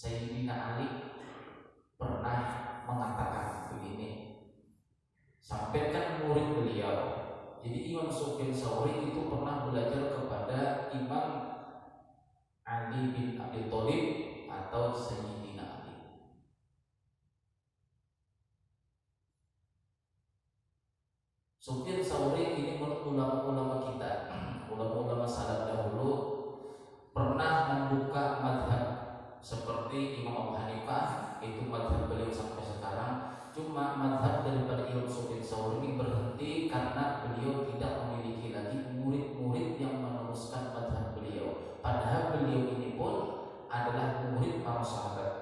Sayyidina Ali pernah mengatakan begini, sampaikan murid beliau. Jadi Imam Sufyan Tsauri itu pernah belajar kepada Imam Ali bin Abi Thalib atau Sayyidina Ali. Sufyan Tsauri ini menurut ulama-ulama kita, ulama-ulama salaf dahulu, pernah membuka madhab seperti Imam Abu Hanifah, itu madhab beliau sampai sekarang. Cuma madhab daripada Imam Sufyan Tsauri ini berhenti karena beliau tidak memiliki lagi murid-murid yang meneruskan madhab beliau. Padahal beliau ini pun adalah murid para sahabat.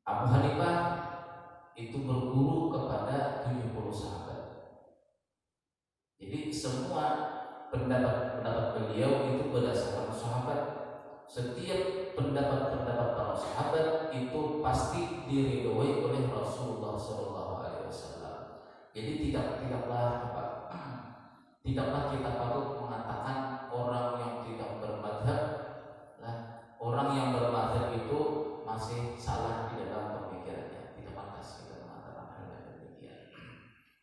Abu Hanifah itu berguru kepada 70 sahabat. Jadi semua pendapat beliau itu berdasarkan sahabat. Setiap pendapat para sahabat itu pasti diridhoi oleh Rasulullah SAW. Jadi tidaklah kita patut mengatakan orang yang tidak bermadhab, orang yang bermadhab itu masih salah di dalam pemikirannya. Tidak pantas kita mengatakan hal yang demikian.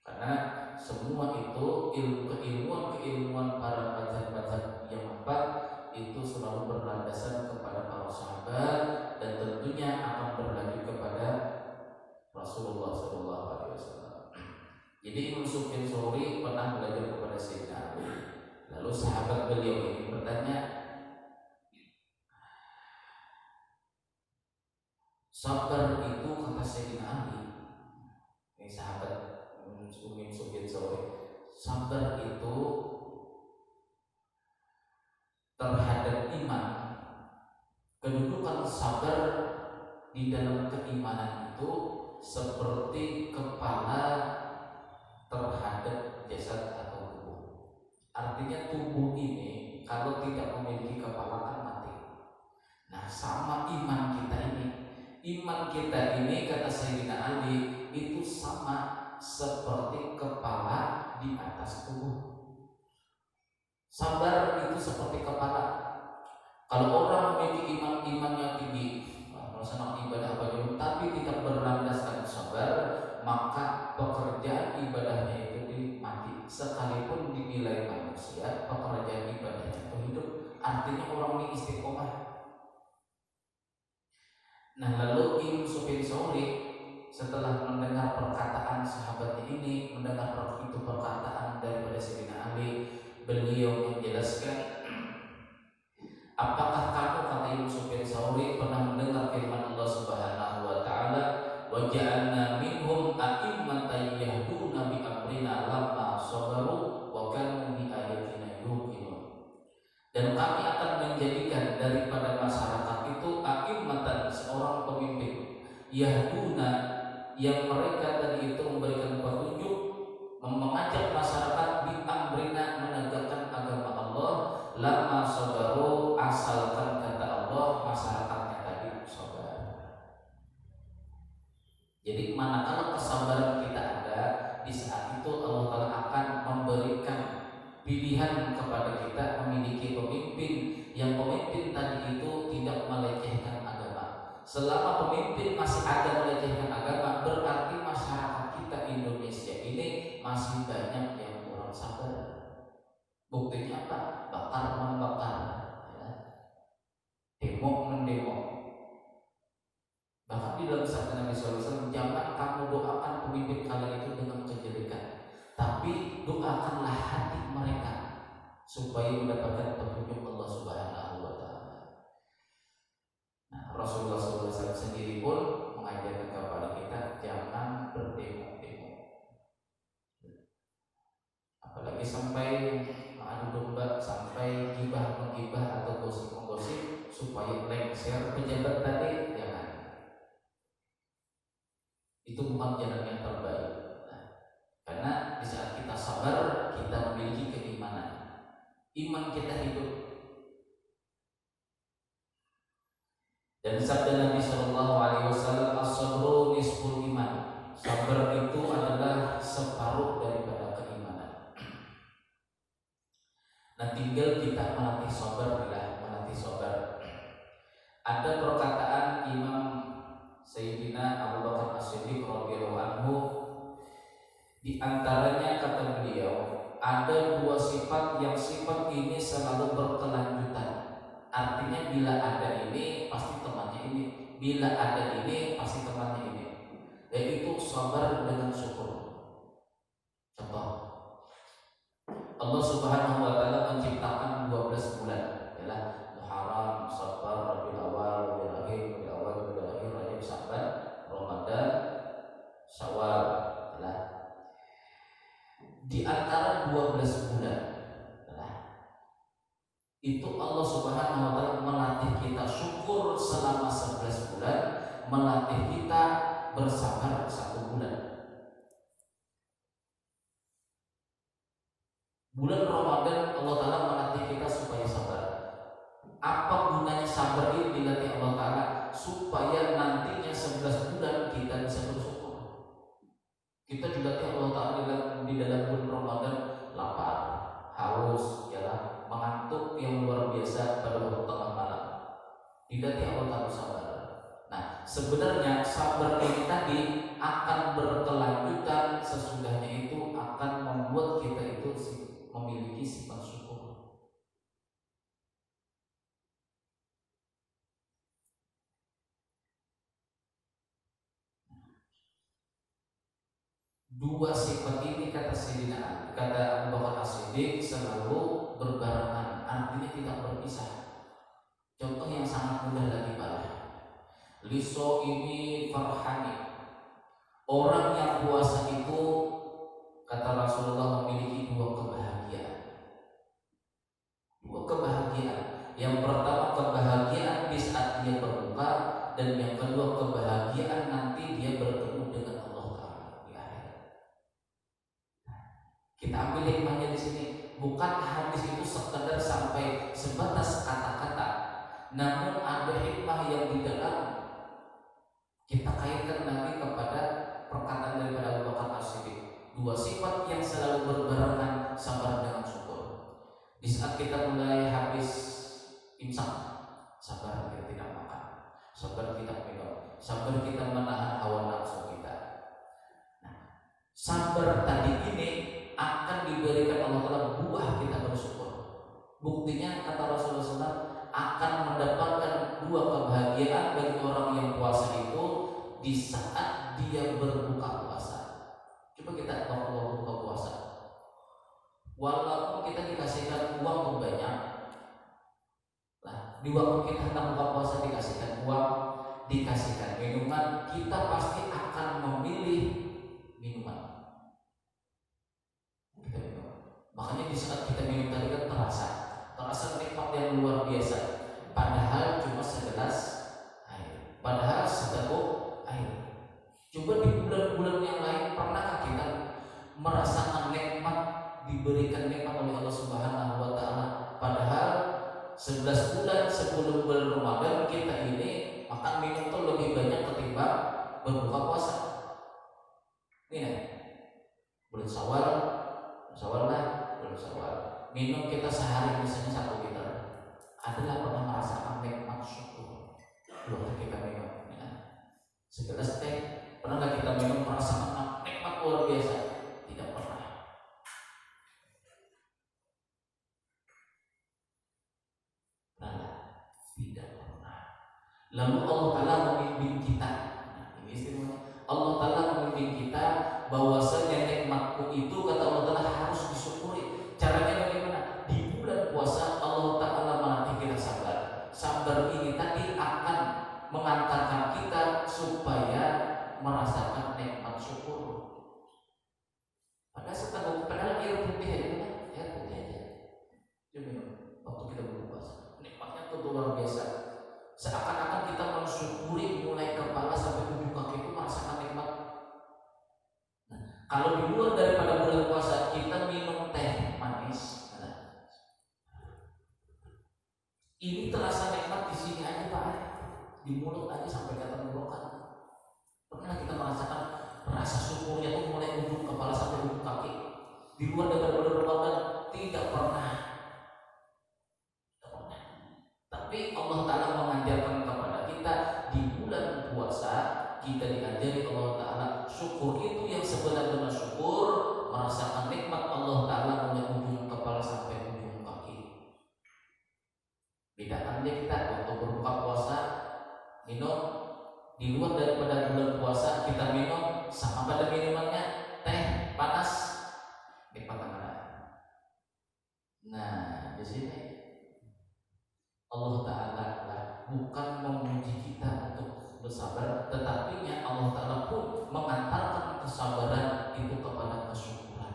Karena semua itu keilmuan para madhab yang itu selalu berlandasan kepada para sahabat dan tentunya akan berlanjut kepada Rasulullah SAW. Jadi Imam Sufyan Tsauri pernah belajar kepada Sayyidina Ali. Lalu sahabat beliau ini bertanya, sabar itu kata Sayyidina Ali, ini sahabat Imam Sufyan Tsauri, sabar itu terhadap iman. Kedudukan sabar di dalam keimanan itu seperti kepala terhadap jasad atau tubuh. Artinya tubuh ini kalau tidak memiliki kepala kan mati. Nah, sama iman kita ini. Iman kita ini kata Sayyidina Ali itu sama seperti kepala di atas tubuh. Sabar itu seperti kepala. Kalau orang memiliki iman yang tinggi, melaksanakan ibadah apa dulu, tapi tidak berlandaskan sabar, maka pekerjaan ibadahnya itu mati. Sekalipun dinilai manusia, pekerjaan ibadahnya itu hidup. Artinya orang ini istiqomah. Nah, lalu Imam Sufyan Tsauri setelah mendengar perkataan sahabatnya ini, mendengar itu perkataan daripada Sayyidina Ali, beliau menjelaskan, apakah kamu kata Imam Sufyan Tsauri pernah mendengar firman Allah Subhanahu wa taala, wa ja'alna minhum a'immatan yahduna bi amrina lamma sabaru wa kanu bi ayatina yuqinun. Dan kami akan menjadikan daripada masyarakat itu a'immatan, seorang pemimpin, yahduna, yang mereka tadi itu memberikan petunjuk, mengajak masyarakat bi amrina, menegakkan agama Allah, lama sabaru, asalkan kata Allah masyarakatnya tadi sabar. Jadi manakala kesabaran kita ada, di saat itu Allah Ta'ala akan memberikan pilihan kepada kita memiliki pemimpin yang pemimpin tadi itu tidak melecehkan agama. Selama pemimpin masih ada melecehkan agama, berarti masyarakat kita Indonesia ini masih banyak yang kurang sabar. Buktinya apa? Bakar membakar, ya. Demo mendemo. Bahkan di dalam sabda Nabi SAW, jangan kamu doakan pemimpin kalian itu dengan kejelekan, tapi doakanlah hati mereka supaya mendapatkan petunjuk Allah Subhanahu wa taala. Nah, Rasulullah SAW sendiri pun mengajarkan kepada kita jangan berdemo-demo. Apalagi sampai adu domba, sampai gibah menggibah atau gosip-menggosip supaya lengser pejabat tadi, jangan. Itu bukan jalan yang terbaik. Nah, karena di saat kita sabar, kita memiliki keimanan. Iman kita hidup. Dan sabda Nabi SAW, as-sabru nisful iman. Sabar itu adalah separuh daripada keimanan. Nah, tinggal kita melatih sabar. Ada perkataan bila ada ini pasti temannya ini, bila ada ini pasti temannya ini, yaitu sabar dengan syukur. Contoh, Allah Subhanahu wa taala menciptakan 12 bulan, ialah Muharram, Safar, Rabiul Awal, Rabiul Akhir, Rabiul Awal, Rabiul Akhir, Rajab, Sya'ban, Ramadan, Syawal. Ialah di antara 12 bulan, itu Allah Subhanahu wa taala melatih kita syukur selama 11 bulan, melatih kita bersabar 1 bulan. Bulan Ramadan Allah Ta'ala melatih kita supaya sabar. Apa gunanya sabar ini dilatih Allah Ta'ala? Supaya nantinya 11 bulan kita bisa bersyukur. Kita dilatih Allah Ta'ala di dalam bulan Ramadan lapar, haus, ya, mengantuk yang luar biasa pada waktu tengah malam. Dilatih Allah Ta'ala sabar. Nah, sebenarnya sabar ini tadi akan berkelanjutan, sesudahnya itu akan membuat kita itu memiliki sifat syukur. Dua sifat ini kata Sayyidina Ali, kata Abu Bakar As-Siddiq, selalu berbarengan, artinya tidak berpisah. Contoh yang sangat mudah lagi Pak. Liso ini farhani. Orang yang puasa itu kata Rasulullah memiliki 2 kebahagiaan. 2 kebahagiaan. Yang pertama kebahagiaan di saat dia berbuka, dan yang kedua kebahagiaan nanti dia bertemu dengan Allah Ta'ala di akhirat. Kita ambil hikmahnya di sini. Bukan hadis itu sekedar sampai sebatas kata-kata, namun ada hikmah yang di dalam. Kita kaitkan lagi kepada perkataan daripada Abu Bakar As-Siddiq. 2 sifat yang selalu berbarengan, sabar dengan syukur. Di saat kita mulai habis imsak, sabar kita tidak makan, sabar kita minum, sabar kita menahan hawa nafsu kita. Nah, sabar tadi ini akan diberikan Allah Ta'ala buah kita bersyukur. Buktinya kata Rasulullah SAW akan mendapatkan 2 kebahagiaan bagi orang yang puasa itu di saat dia berbuka puasa. Coba kita waktu buka puasa, walaupun kita dikasihkan uang banyak, nah di waktu kita hendak buka puasa dikasihkan uang, dikasihkan minuman, kita pasti akan memilih minuman. Kita minum. Makanya di saat kita minum tadi kan terasa nikmat yang luar biasa. Padahal cuma segelas air, padahal seteguk air. Coba di bulan-bulan yang lain, pernahkah kita merasakan nikmat, diberikan nikmat oleh Allah Subhanahu wa Ta'ala? Padahal 11 bulan sebelum bulan Ramadan kita ini makan minum itu lebih banyak ketimbang berbuka puasa. Ini ya, bulan Syawal minum kita sehari misalnya 1 liter. Adalah pernah merasakan nikmat syukur waktu kita minum ya? Segelas teh, pernah nggak kita minum merasakan nikmat luar biasa? Tidak pernah. Tidak pernah. Lalu Allah Ta'ala membimbing kita. Nah, ini istimewanya. Allah Ta'ala membimbing kita bahwasanya nikmatku itu kata Allah Ta'ala harus disyukuri. Caranya bagaimana? Di bulan puasa Allah Ta'ala melatih kita sabar. Sabar ini tadi akan mengantarkan kita supaya merasakan nikmat syukur. Padahal air putih aja. Jadi waktu kita berpuasa, nikmatnya itu luar biasa. Seakan-akan kita mensyukuri mulai kepala sampai ujung kaki itu merasakan nikmat. Nah, kalau di luar daripada bulan puasa kita minum teh manis, ini terasa nikmat di sini aja Pak, di mulut aja sampai ke tenggorokan. Pernah kita merasakan rasa syukurnya itu mulai ujung kepala sampai ujung kaki? Di luar daripada bulan Ramadan tidak pernah. Tapi Allah Ta'ala mengajarkan kepada kita di bulan puasa, kita diajari Allah Ta'ala syukur itu yang sebenar-benar syukur, merasakan nikmat Allah Ta'ala mulai ujung kepala sampai ujung kaki. Bedakannya kita waktu berbuka puasa minum di luar daripada bulan puasa kita minum sama pada minumannya teh panas nikmat mana? Nah di sini Allah Taala bukan memuji kita untuk bersabar, tetapi Allah Taala pun mengantarkan kesabaran itu kepada kesyukuran.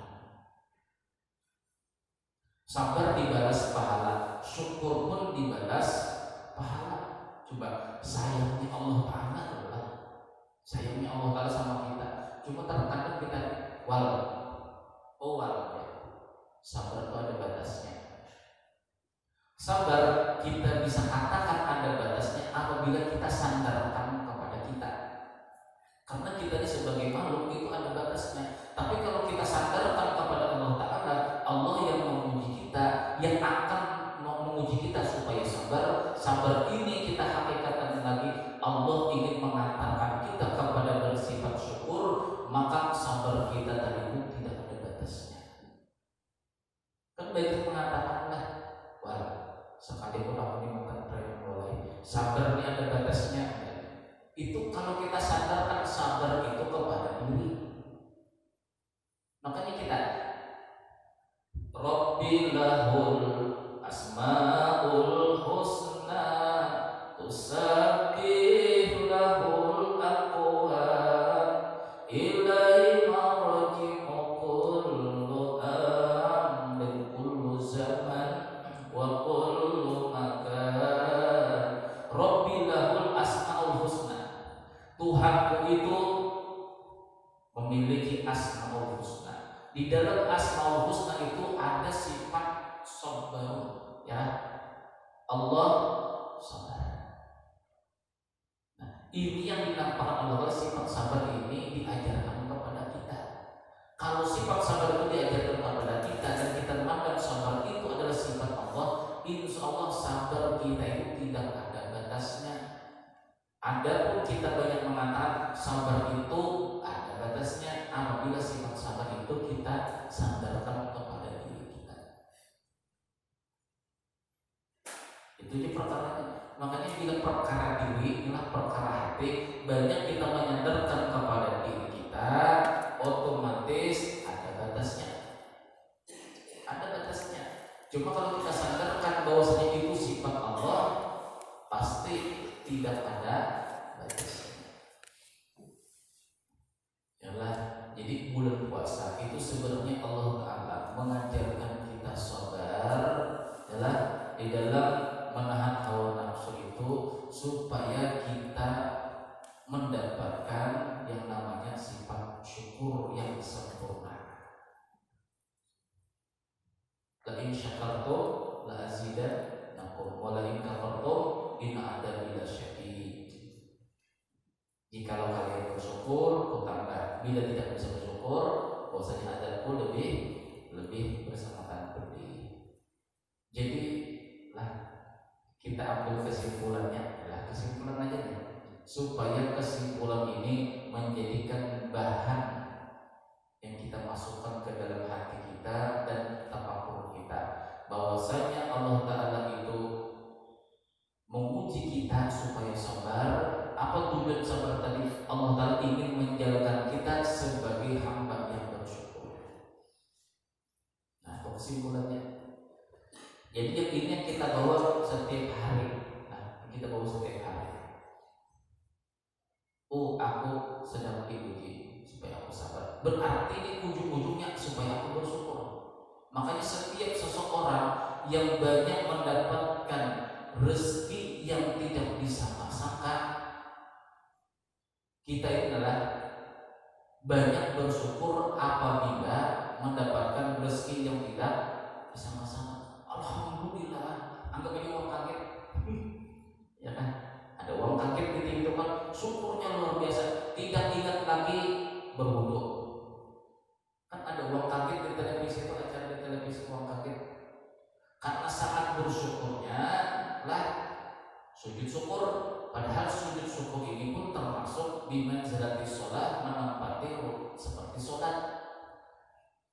Sabar dibalas pahala, syukur pun dibalas pahala. Coba sayangnya Allah Ta'ala adalah sayangnya Allah Ta'ala sama kita. Cuma terkadang kita wal ya. Sabar itu ada batasnya. Sabar kita bisa katakan ada batasnya apabila kita sandarkan kepada kita. Karena kita ini sebagai makhluk itu ada batasnya. Tapi kalau kita sandarkan kepada Allah Ta'ala, Allah yang memuji kita, yang akan menguji kita supaya sabar. Sabar ini kita hakikatkan lagi, Allah ingin mengantarkan kita kepada bersifat syukur, maka sabar kita tadi pun tidak ada batasnya. Kan baik mengatakanlah, wah sekalipun aku dimakan prema mulai, sabar ini ada batasnya. Itu kalau kita sadarkan sabar itu kepada diri. Makanya kita Rabbilahul asmaul husna tusabbih lahul aqwam ilaihi marji'u kullu amrin kullu zaman wa kullu makan. Rabbilahul asmaul husna, Tuhanku itu memiliki asmaul husna. Di dalam asmaul husna itu ada sifat sabar, ya. Allah sabar. Nah, ini yang dinampakkan Allah, sifat sabar ini diajarkan kepada kita. Kalau sifat sabar itu diajarkan kepada kita dan kita memandang sabar itu adalah sifat Allah, insya Allah sabar kita itu tidak ada batasnya. Adapun kita banyak mengatakan sabar itu ada batasnya apabila sifat sabar itu kita sandarkan kepada diri kita. Itu aja perkaranya. Makanya bila perkara diri inilah perkara hati, banyak kita menyandarkan kepada diri kita, otomatis ada batasnya. Ada batasnya. Cuma kalau kita sandarkan bahwasanya itu sifat Allah, pasti tidak ada batasnya. Yalah, jadi bulan puasa itu sebenarnya Allah Ta'ala mengajarkan kita sabar, yalah, di dalam menahan hawa nafsu itu supaya kita mendapatkan yang namanya sifat syukur yang sempurna. La in syakartum la azidannakum wa la in kafartum inna adabi lasyadid. Jikalau kalian bersyukur, ku tambah. Bila tidak bisa bersyukur, bahwasanya adabku lebih bersangat pedih. Jadi lah kita ambil kesimpulannya, kesimpulan aja nih, supaya kesimpulan ini menjadikan bahan yang kita masukkan ke dalam hati kita dan tafakur kita, bahwasanya Allah Ta'ala itu menguji kita supaya sabar. Apa tujuan sabar tadi? Allah Ta'ala ingin menjadikan kita sebagai hamba yang bersyukur. Nah, itu kesimpulannya. Jadi yang ini yang kita bawa setiap hari. Nah, kita bawa setiap hari. Oh, aku sedang diuji supaya aku sabar. Berarti ini ujung-ujungnya supaya aku bersyukur. Makanya setiap seseorang yang banyak mendapatkan rezeki yang tidak disangka-sangka, kita ini adalah banyak bersyukur apabila mendapatkan rezeki yang tidak disangka-sangka. Alhamdulillah, anggap ini uang kaget, ya kan? Ada uang kaget di itu kan, syukurnya luar biasa. Tidak ingat lagi berwudu. Kan ada uang kaget di televisi, itu acara di televisi uang kaget. Karena sangat bersyukurnya lah sujud syukur. Padahal sujud syukur ini pun termasuk di manzilati sholat, menempati seperti sholat.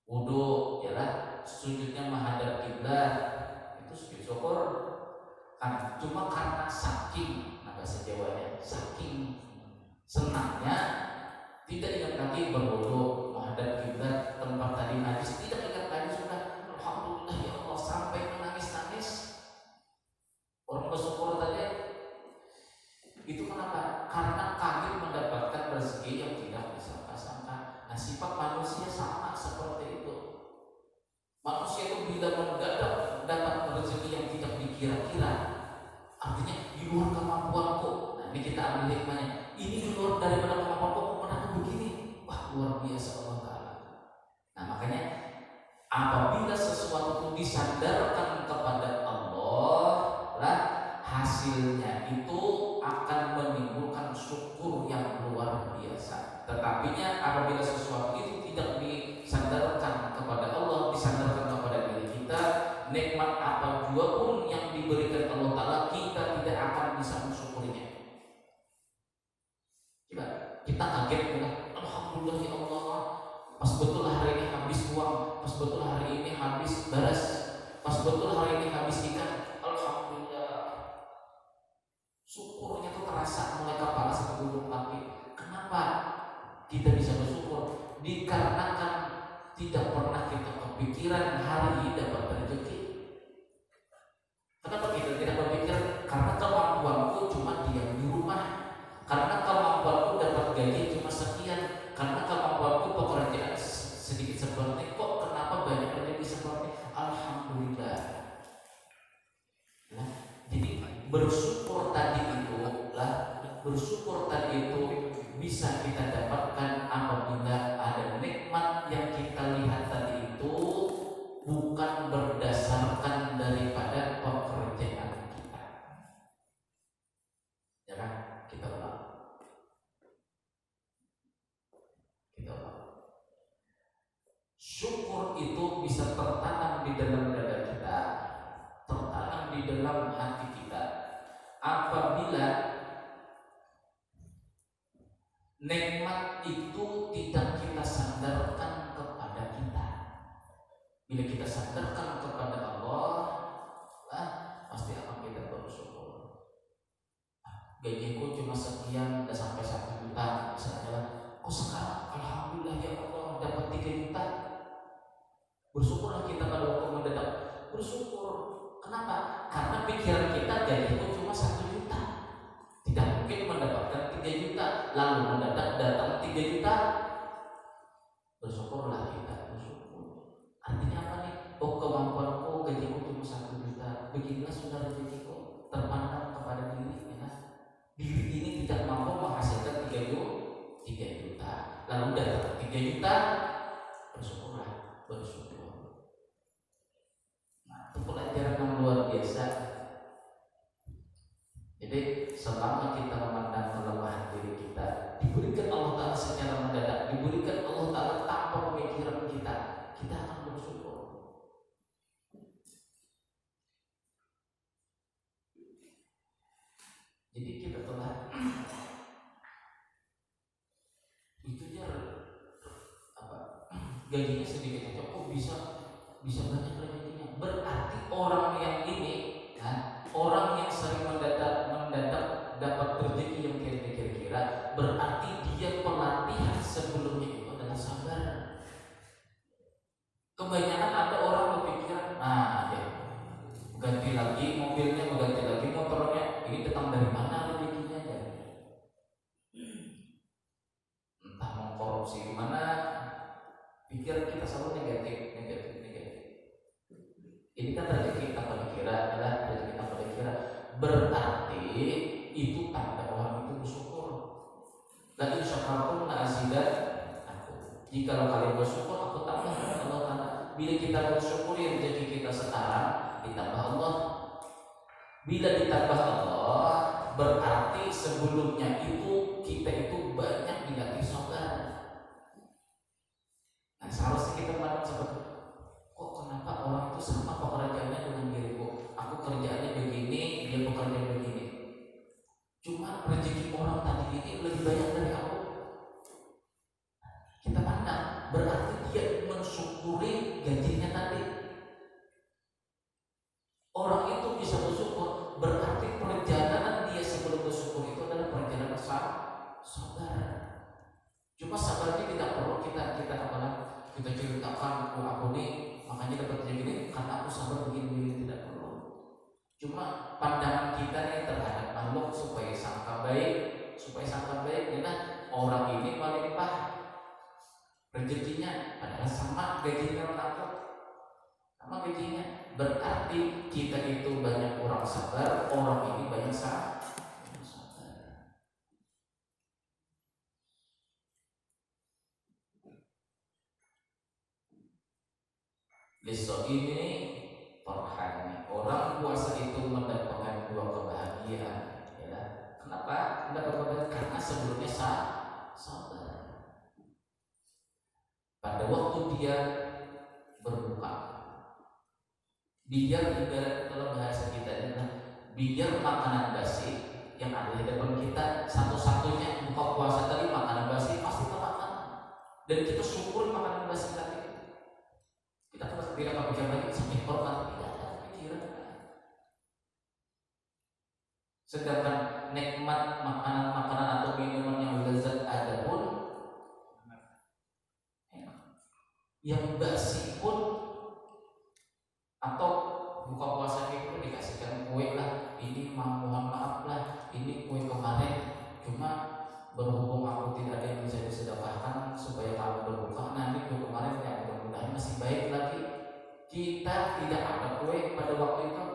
Wudu, ya lah, sujudnya menghadap kiblat, itu sujud syukur. Kan cuma karena saking, nah bahasa Jawanya, saking senangnya tidak ingat lagi berwudu, menghadap kiblat, tempat tadi najis, tidak ingat lagi, sudah alhamdulillah ya Allah sampai menangis-nangis. Orang bersyukur tadi itu kenapa? Karena kaget mendapatkan rezeki yang tidak disangka-sangka. Nah, sifat manusia sama seperti itu. Manusia itu bila mendapat rezeki yang tidak dikira-kira, artinya di luar kemampuanku. Nah, ini kita ambil hikmahnya. Ini di luar daripada kemampuanku, kenapa begini? Wah, luar biasa Allah Ta'ala. Nah, makanya apabila sesuatu itu disandarkan kepada Allah, lah hasilnya itu akan menimbulkan syukur yang luar biasa. Tetapinya apabila sesuatu itu tidak disandarkan kepada Allah, disandarkan kepada diri kita, nikmat apa jua pun yang diberikan Allah Ta'ala, kita tidak akan bisa mensyukurinya. Kita kaget ya, alhamdulillah ya Allah, pas betul hari ini habis uang, pas betul hari ini habis beras, pas betul hari ini habis ikan, alhamdulillah. Syukurnya tuh terasa mulai kepala sampai ujung kaki. Kenapa kita bisa bersyukur? Dikarenakan tidak pernah kita kepikiran hari ini dapat rezeki. Kenapa kita tidak berpikir? Karena kemampuanku cuma diam di rumah, karena kemampuanku dapat gaji cuma sekian, karena kemampuanku pekerjaan sedikit seperti kok kenapa banyak rezeki seperti alhamdulillah. Nah, jadi bersyukur tadi itu bisa kita dapatkan apabila ada nikmat yang kita lihat tadi itu bukan berdasarkan daripada pekerjaan kita. Ya kan? Kita ulang. Syukur itu bisa tertanam di dalam dada kita, tertanam di dalam hati kita apabila nikmat itu tidak kita sandarkan kepada kita. Bila kita sandarkan kepada Allah, pasti akan kita bersyukur. Gajiku cuma sekian, udah sampai 1 juta misalnya, kok sekarang alhamdulillah ya Allah dapat 3 juta. Bersyukurlah kita pada waktu mendadak. Bersyukur. Kenapa? Karena pikiran kita gajiku cuma 1 juta. Tidak mungkin mendapatkan 3 juta, lalu mendadak datang 3 juta. Bersyukurlah kita, bersyukur. Artinya apa nih? Oh, kemampuanku gajiku cuma 1 juta. Beginilah sudah rezekiku terpandang kepada diri, ya. Diri ini tidak mampu menghasilkan 3 juta. Lalu datang 3 juta, bersyukurlah, bersyukur. Nah, itu pelajaran yang luar biasa. Jadi selama kita memandang kelemahan diri kita, diberikan Allah Ta'ala secara mendadak, diberikan Allah Ta'ala tanpa pemikiran kita akan bersyukur. Jadi kita telah itunya gajinya sedikit aja, kok bisa banyak rezekinya. Berarti orang yang ini, orang yang sering mendadak dapat rezeki yang kira-kira, berarti dia pelatihan sebelumnya itu adalah sabar. Kebanyakan ada orang berpikiran, ganti lagi mobilnya, ganti lagi motornya, ini datang dari mana rezekinya ya? Entah mau korupsi mana, pikiran kita selalu negatif. Ini kan rezeki tanpa dikira, adalah rezeki tanpa dikira. Berarti itu tanda orang itu bersyukur. La in syakartum la azidannakum. Jika kalian bersyukur, aku tambah Allah Ta'ala. Bila kita bersyukuri rezeki kita sekarang, ditambah Allah. Bila ditambah Allah, berarti sebelumnya itu kita itu banyak dilatih sabar. Nah, seharusnya kita pandang seperti, kok kenapa orang itu sama pekerjaannya dengan diriku? Aku kerjaannya begini, dia bekerja begini. Cuma rezeki orang tadi ini lebih banyak dari aku. Kita pandang, berarti dia mensyukuri gajinya tadi. Orang itu bisa bersyukur, kita nih terhadap makhluk supaya sangka baik, karena orang ini melimpah rezekinya, padahal sama gajinya takut, sama gajinya. Berarti kita itu banyak kurang sabar, orang ini banyak sabar. Besok ini perhani orang puasa itu mendapatkan dua kebahagiaan, ya. Kenapa? Mendapatkan karena sebelumnya sabar. Pada waktu dia berbuka, biar ibarat dalam bahasa kita adalah biar makanan basi yang ada di depan kita satu-satunya buka puasa tadi makanan basi pasti kita makan, dan kita syukur makanan basi tadi. Kita tidak berpikir lagi sampai hormat, tidak ada pikiran. Sedangkan nikmat makanan atau minuman yang lezat ada pun, yang basi pun, atau buka puasa itu dikasihkan kue lah, ini mohon maaf lah, ini kue kemarin cuma berhubung aku tidak ada yang bisa disedekahkan supaya kamu berbuka, nanti kue kemarin ya mudah-mudahan masih baik lagi. Kita tidak ada kue pada waktu itu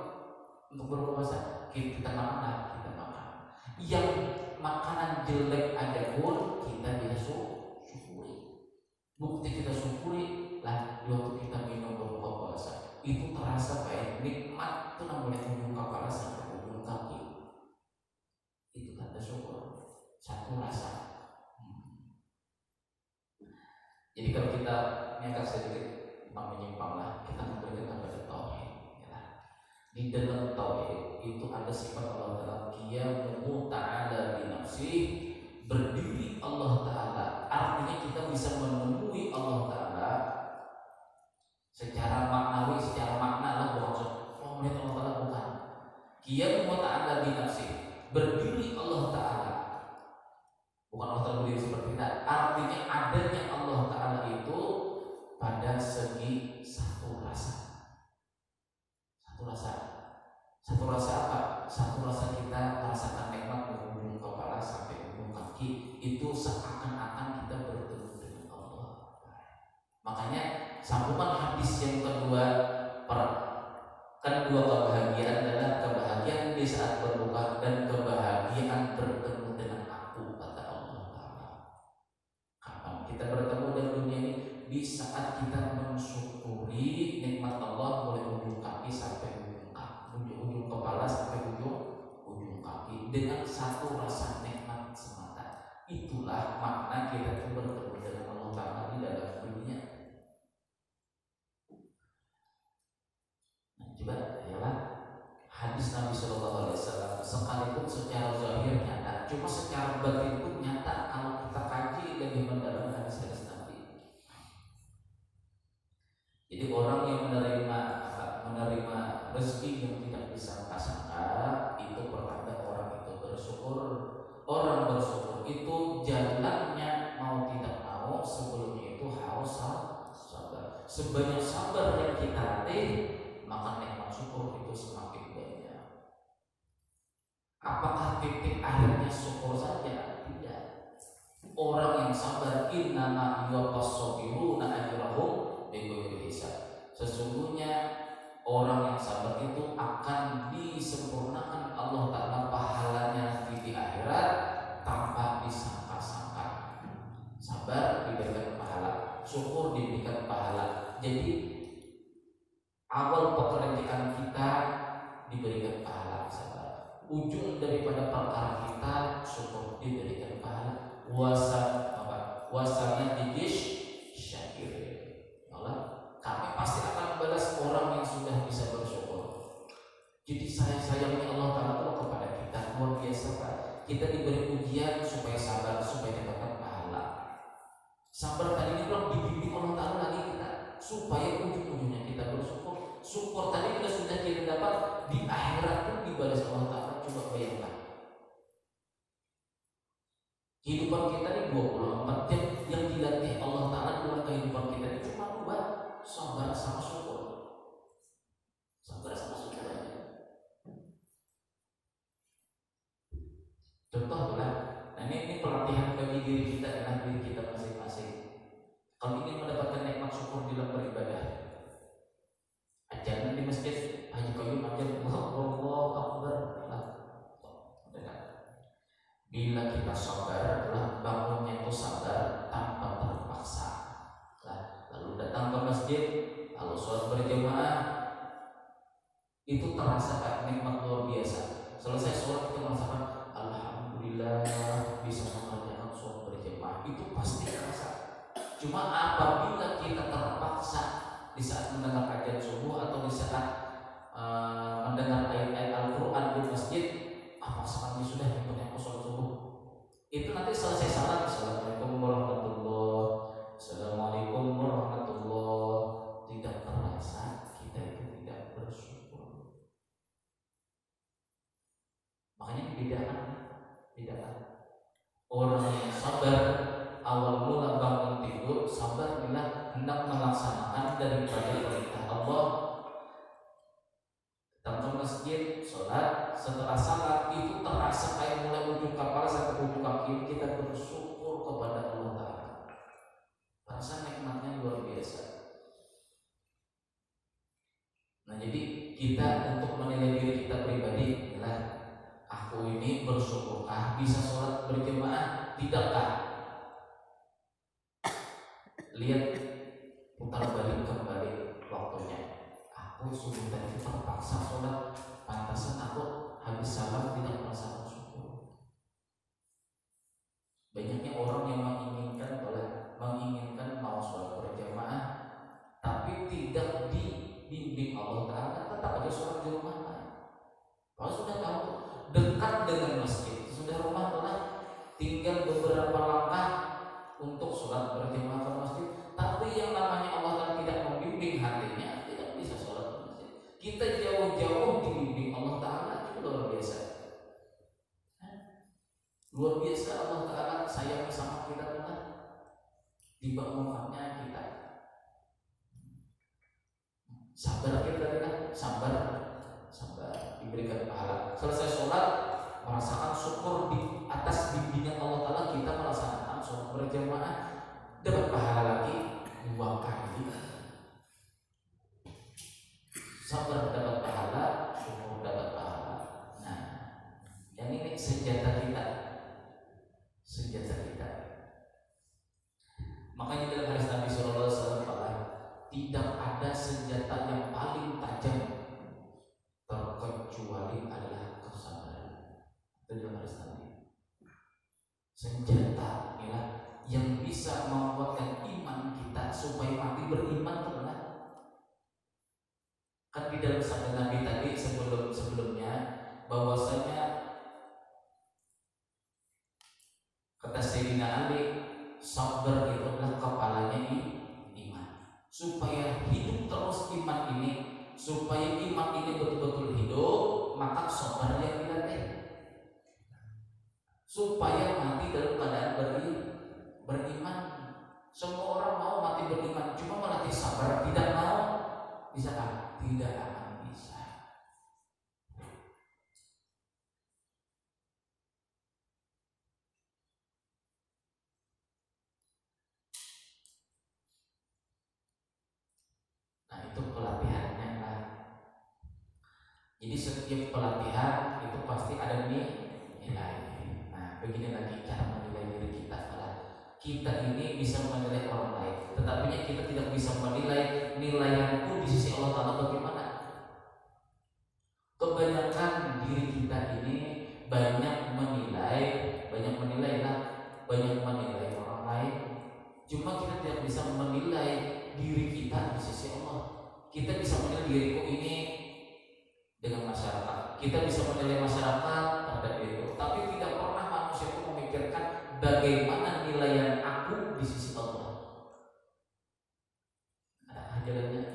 untuk berpuasa, kita makan. Yang makanan jelek aja pun kita bisa syukuri. Bukti kita syukuri lah di waktu kita minum berbuka puasa itu terasa kayak nikmat itu namanya ujung kepala sampai ujung kaki. Itu tanda syukur, satu rasa. Jadi kalau kita ini agak sedikit menyimpang lah, kita memberikan kepada tauhid. Ya. Di dalam tauhid itu ada sifat Allah Taala, qiyamu ta'ala bi nafsi, berdiri Allah Taala. Artinya kita bisa menemui Allah Taala secara maknawi, secara makna lah, bukan melihat Allah Taala, bukan. Qiyamu ta'ala bi nafsi, berdiri Allah Taala. Bukan Allah Taala berdiri seperti kita. Artinya adanya Allah Taala itu pada segi satu rasa. Satu rasa apa? Satu rasa kita merasakan nikmat dari ujung kepala sampai ujung kaki, itu seakan-akan kita bertemu dengan Allah. Makanya sambungan hadis yang kedua, kedua kebahagiaan adalah kebahagiaan di saat berbuka dan kebahagiaan bertemu dengan aku, kata Allah Taala. Kapan kita bertemu dengan dunia ini? Di saat kita mensyukuri nikmat Allah mulai ujung kaki sampai ujung kepala sampai ujung kaki dengan satu rasa nikmat semata. Itulah makna kita itu bertemu dengan Allah Taala di dalam dunia. Nah, coba ya hadis Nabi Shallallahu Alaihi Wasallam sekalipun secara zahir nyata, cuma secara batin pun nyata kalau kita kaji lebih mendalam hadis-hadis Nabi. Jadi orang yang menerima rezeki yang tidak disangka-sangka itu pertanda orang itu bersyukur. Orang bersyukur itu jalannya mau tidak mau sebelumnya itu harus sabar. Sebanyak sabar yang kita latih, maka nikmat syukur itu semakin banyak. Apakah titik akhirnya syukur saja? Tidak. Orang yang sabar innama yuwaffas-sabiruna ajrahum bighairi hisab. Sesungguhnya orang yang sabar itu akan disempurnakan Allah Ta'ala pahalanya di akhirat tanpa disangka-sangka. Sabar diberikan pahala, syukur diberikan pahala. Jadi awal pekerjaan kita diberikan pahala sabar, ujung daripada perkara kita syukur diberikan pahala. Wasanya digish syakir. Allah, kami pasti akan membalas orang yang sudah bisa bersyukur. Jadi sayangnya Allah Ta'ala kepada kita luar biasa, Pak. Kita diberi ujian supaya sabar, supaya dapat pahala. Sabar tadi ini belum dibimbing Allah Ta'ala lagi kita supaya ujung-ujungnya kita bersyukur. Syukur tadi kita sudah kita dapat, di akhirat pun dibalas Allah Ta'ala. Coba bayangkan kehidupan kita ini 24 jam yang dilatih Allah Ta'ala dalam kehidupan kita ini cuma dua, sabar sama syukur. Sabar sama syukur aja. Contoh lah, nah ini pelatihan bagi diri kita dengan diri kita masing-masing. Kalau ingin mendapatkan nikmat syukur di dalam beribadah, ajaran di masjid Haji Qayyum ajar Allahu Akbar lah. Bila kita sabar, lah bangunnya itu sabar tanpa terpaksa. Lah, lalu datang ke masjid, lalu sholat berjamaah, itu terasa kayak nikmat luar biasa. Selesai sholat kita merasakan alhamdulillah bisa mengerjakan sholat berjamaah, itu pasti terasa. Cuma apabila kita terpaksa di saat mendengar kajian subuh atau di saat mendengar ayat-ayat Al-Quran di masjid, apakah sudah yang sholat subuh, itu nanti selesai salat, assalamualaikum warahmatullahi wabarakatuh, assalamualaikum warahmatullahi wabarakatuh, tidak terasa kita itu tidak bersyukur. Makanya dibedakan orang yang sabar awal mula bangun tidur, sabar bila hendak melaksanakan daripada perintah Allah. Datang ke masjid, sholat, setelah salat itu terasa kayak mulai ujung kepala sampai ujung kaki kita bersyukur kepada Allah Ta'ala. Rasa nikmatnya luar biasa. Nah jadi kita untuk menilai diri kita pribadi adalah, aku ini bersyukurkah bisa sholat berjamaah, tidakkah? Lihat, putar balik kembali waktunya. Aku subuh tadi terpaksa sholat, pantasan aku habis salam tidak merasa bersyukur. Banyaknya orang yang menginginkan mau sholat berjamaah, tapi tidak dibimbing Allah Ta'ala, tetap aja sholat di rumah. Kalau sudah tahu dekat dengan masjid, sudah rumah telah tinggal beberapa langkah untuk sholat berjamaah ke masjid, tapi yang namanya Allah Ta'ala tidak membimbing hatinya, tidak bisa sholat ke masjid. Kita jauh-jauh dibimbing Allah Ta'ala, itu luar biasa. Luar biasa Allah Ta'ala sayang sama kita Tuhan, dibangunkannya kita. Sabar kita kan, sabar diberikan pahala. Selesai sholat merasakan syukur di atas bimbingan Allah Ta'ala, kita melaksanakan sholat berjamaah, dapat pahala lagi 2 kali. Sabar dapat pahala, syukur dapat pahala. Nah, yang ini senjata kita. Makanya dalam hadis Nabi Sallallahu Alaihi Wasallam, tidak ada senjata yang paling tajam terkecuali adalah kesabaran. Itu dalam hadis Nabi. Senjata inilah yang bisa menguatkan iman kita supaya mati beriman adalah, kan di dalam sabda Nabi tadi sebelumnya bahwasanya kata Sayyidina Ali, sabar itu adalah kepalanya iman. Supaya hidup terus iman ini, supaya iman ini betul-betul hidup, maka sabar yang dilatih. Supaya mati dalam keadaan beriman. Semua orang mau mati beriman, cuma melatih sabar tidak mau, bisa kan? Tidak akan bisa. Nah itu pelatihannya lah. Jadi setiap pelatihan itu pasti ada nilai. Nah begini lagi cara menilai diri kita adalah, kita ini bisa menilai orang lain, tetapi kita tidak bisa menilai nilaianku di sisi Allah Ta'ala bagaimana. Kebanyakan diri kita ini banyak menilai orang lain, cuma kita tidak bisa menilai diri kita di sisi Allah. Kita bisa menilai diriku ini dengan masyarakat, kita bisa menilai masyarakat terhadap diriku, tapi tidak pernah manusia itu memikirkan bagaimana nilaian aku di sisi Allah. Ada jalannya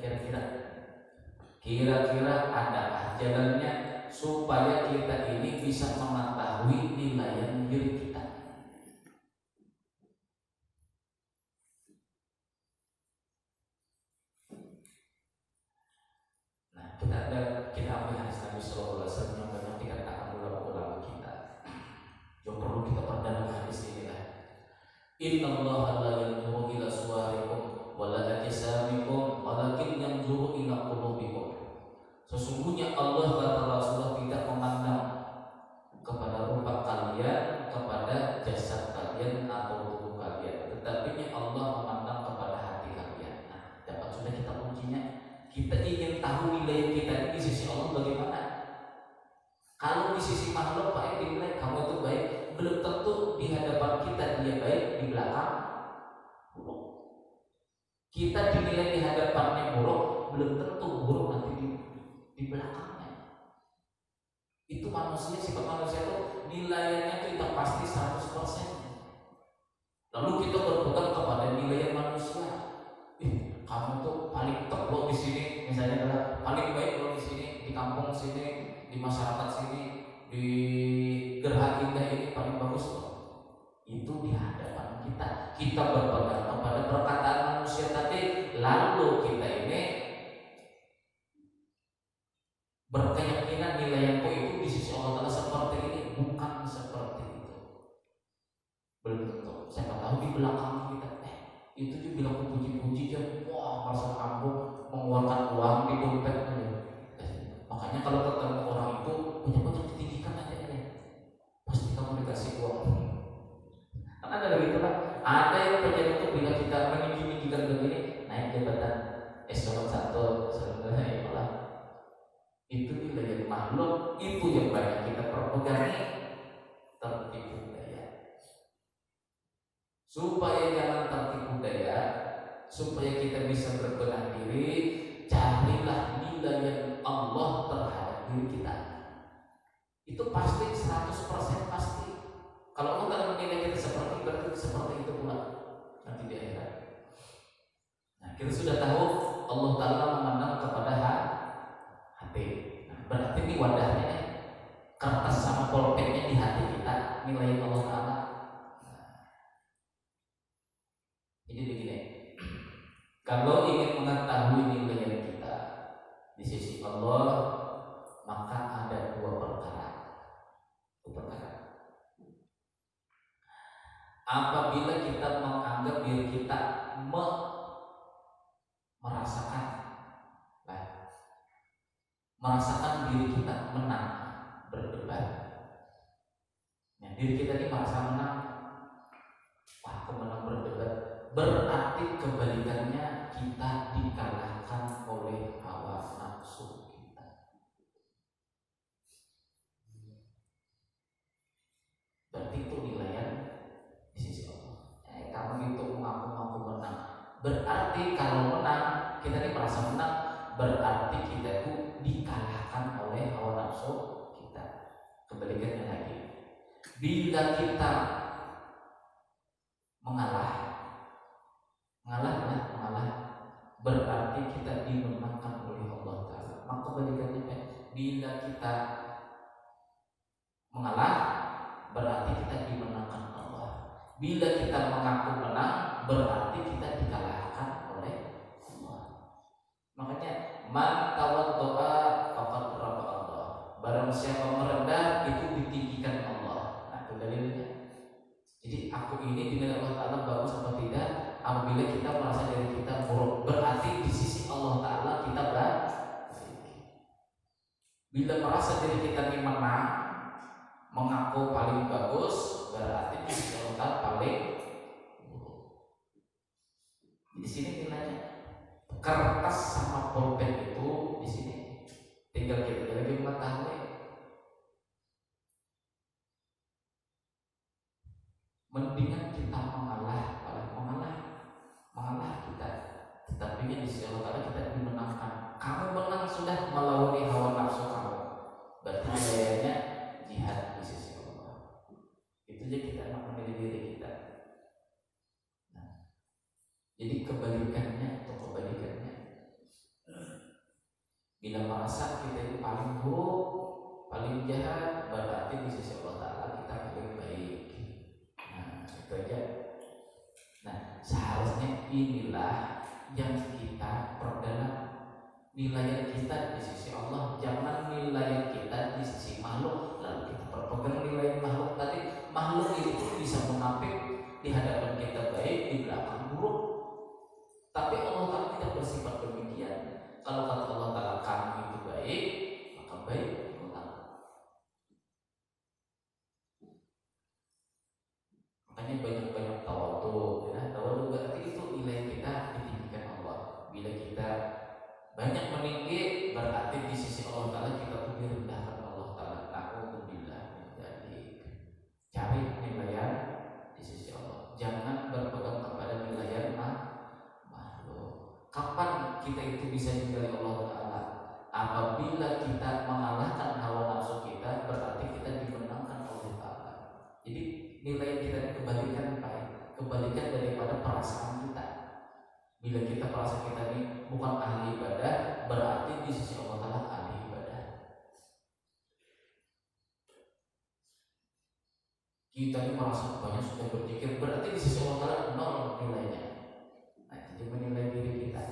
kira-kira ada jalannya supaya kita ini bisa mengetahui nilaian diri kita. Kita ambil hadis Nabi Sallallahu Alaihi Wasallam yang banyak dikatakan ulama-ulama kita. Innallaha la yanzuru ila suwarikum wala ajsamikum walakin yanzuru ila qulubikum. Sesungguhnya Allah kata Rasulullah tidak memandang kepada rupa kalian, kepada jasad kalian atau tubuh kalian, tetapi Allah memandang kepada hati kalian. Nah, dapat sudah kita kuncinya. Kita ingin tahu nilai kita di sisi Allah bagaimana. Kalau di sisi makhluk baik dinilai kamu itu baik, belum tentu di hadapan kita dia baik, di belakang buruk. Kita dinilai di hadapannya buruk, belum tentu buruk nanti di belakangnya. Itu manusia, sifat manusia itu nilainya itu tidak pasti 100%. Lalu kita berpegang kepada nilai manusia. Kamu tuh paling top loh di sini, misalnya adalah paling baik loh di sini, di kampung sini, di masyarakat sini, di Gerha Indah ini paling bagus loh. Itu di hadapan kita berpegang kepada perkataan manusia tadi, lalu kita ini berkeyakinan nilaiku itu di sisi Allah Ta'ala seperti ini, bukan seperti itu. Belum tentu. Siapa tahu di belakang kita itu juga bilang puji-puji aja, wah merasa kampung mengeluarkan uang di dompet aja. Makanya kalau ketemu orang itu banyak-banyak ditinggikan aja ya. Pasti kamu dikasih uang. Kan ada begitu kan? Ada yang terjadi itu bila kita meninggi-ninggikan begini, naik jabatan eselon 1, eselon 2, ya Allah. Itu nilai makhluk, itu yang banyak kita perpegangi, tertipu daya. Supaya jangan tertipu daya, supaya kita bisa berbenah diri, carilah nilai yang Allah terhadap diri kita. Itu pasti 100% pasti. Kalau Allah tak menilai kita seperti, berarti seperti itu pula nanti di akhirat. Nah, kita sudah tahu Allah Ta'ala memandang kepada hati. Nah, berarti ini wadahnya kertas sama pulpennya di hati kita, nilai Allah Ta'ala. Jadi begini, kalau ingin mengetahui nilai kita di sisi Allah, maka ada dua perkara. Apabila kita menganggap diri kita merasakan diri kita menang berdebat, nah, diri kita ini merasa menang, wah aku menang berdebat, berarti kebalikannya kita dikalahkan oleh hawa nafsu kita. Berarti itu nilaian di sisi Allah. Kamu itu mengaku menang, berarti kalau menang kita ini merasa menang, berarti kita itu dikalahkan oleh hawa nafsu kita. Kebalikannya lagi, bila kita mengalah, berarti kita dimenangkan oleh Allah Ta'ala. Maka kebalikannya, bila kita mengalah, berarti kita dimenangkan Allah. Bila kita mengaku menang, berarti kita dikalahkan oleh Allah. Makanya man tawaddoa faqad rafa Allah. Barang siapa merendah itu ditinggikan Allah. Nah, itu dalilnya. Jadi aku ini dinilai Allah Ta'ala bagus atau tidak, apabila kita merasa diri kita buruk, berarti di sisi Allah Ta'ala kita baik. Bila merasa diri kita ini menang, mengaku paling bagus, berarti di sisi Allah Ta'ala paling buruk. Di sini nilainya kertas sama pulpen itu di sini. Tinggal kita lagi mengetahui. Mendingan kita mengalah kita, tetapi di sisi Allah Ta'ala kita dimenangkan. Kamu menang sudah melawan hawa nafsu kamu, berarti nilainya jihad di sisi Allah. Itu aja kita nak menilai diri kita. Nah, jadi kebalikannya, bila merasa kita itu paling buruk, paling jahat, berarti di sisi Allah Ta'ala kita paling baik. Nah, itu aja. Nah, seharusnya inilah yang kita perdalam, nilai kita di sisi Allah, jangan nilai kita di sisi makhluk. Lalu kita berpegang nilai makhluk tadi, makhluk itu bisa munafik, di hadapan kita baik, di belakang buruk. Tapi Allah Ta'ala tidak bersifat demikian. Kalau kata Allah Ta'ala kamu itu baik, maka baik Allah Ta'ala. Makanya banyak-banyak tawadhu, ya. Tawadhu berarti itu nilai kita ditinggikan Allah. Bila kita banyak meninggi, berarti di sisi Allah Ta'ala kita tuh direndahkan Allah Ta'ala. Na'udzubillah min dzalik. Cari nilaian di sisi Allah. Jangan berpegang kepada nilaian makhluk. Kapan kita itu bisa dinilai Allah Ta'ala? Apabila kita mengalahkan hawa nafsu kita, berarti kita dimenangkan Allah Ta'ala. Jadi nilai kita kebalikan kebalikan daripada perasaan kita. Bila kita merasa kita ini bukan ahli ibadah, berarti di sisi Allah Ta'ala ahli ibadah. Kita ini merasa banyak sudah berzikir, berarti di sisi Allah Ta'ala nol nilainya. Nah, jadi menilai diri kita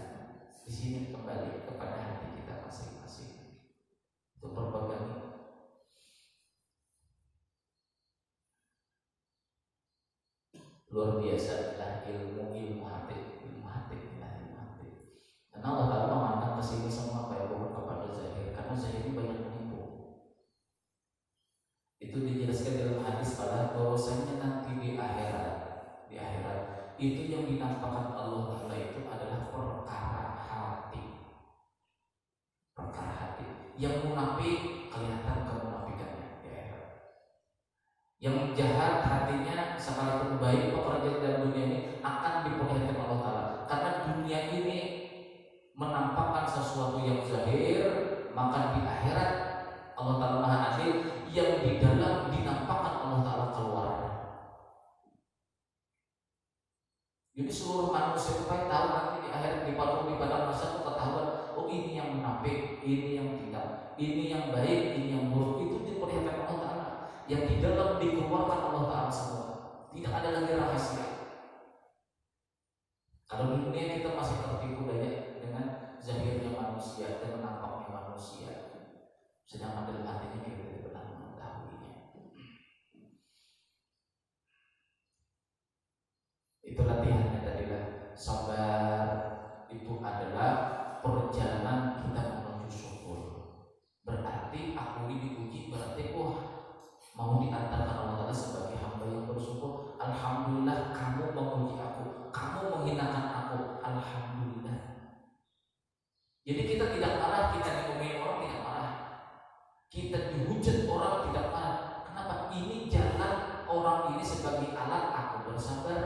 di sini kembali kepada hati kita masing-masing. Itu propaganda. Luar biasa adalah ilmu hati. Karena Allah Ta'ala memandang kesini semua kayak bukan kepada zahir, karena zahir ini banyak menipu. Itu dijelaskan dalam hadis pada bahwasanya nanti di akhirat itu yang dinampakkan Allah Ta'ala itu adalah perkara hati. Yang munafik kelihatan kemunafikannya di akhirat. Yang jahat hatinya sekalipun baik pekerjaan dalam dunia ini akan diperlihatkan Allah Ta'ala. Karena dunia ini menampakkan sesuatu yang zahir, maka di akhirat Allah Ta'ala Maha Adil, yang di dalam dinampakkan Allah Ta'ala keluar. Jadi seluruh manusia supaya tahu nanti di akhirat di padang mahsyar itu ketahuan, oh ini yang munafik, ini yang tidak, ini yang baik, ini yang buruk. Itu diperlihatkan Allah Ta'ala. Yang di dalam dikeluarkan Allah Ta'ala semua. Tidak ada lagi rahasia. Kalau di dunia kita masih tertipu daya dengan zahirnya manusia, dengan nampaknya manusia, sedangkan dalam hatinya kita tidak pernah mengetahuinya. Itu latihannya tadilah. Sabar itu adalah perjalanan kita menuju syukur. Berarti aku ini diuji, berarti mau diantarkan Allah Ta'ala sebagai hamba yang bersyukur. Alhamdulillah kamu menguji aku, kamu menghinakan aku, alhamdulillah. Jadi kita tidak marah, kita diomongin orang tidak marah, kita dihujat orang tidak marah. Kenapa? Ini jalan orang ini sebagai alat aku bersabar.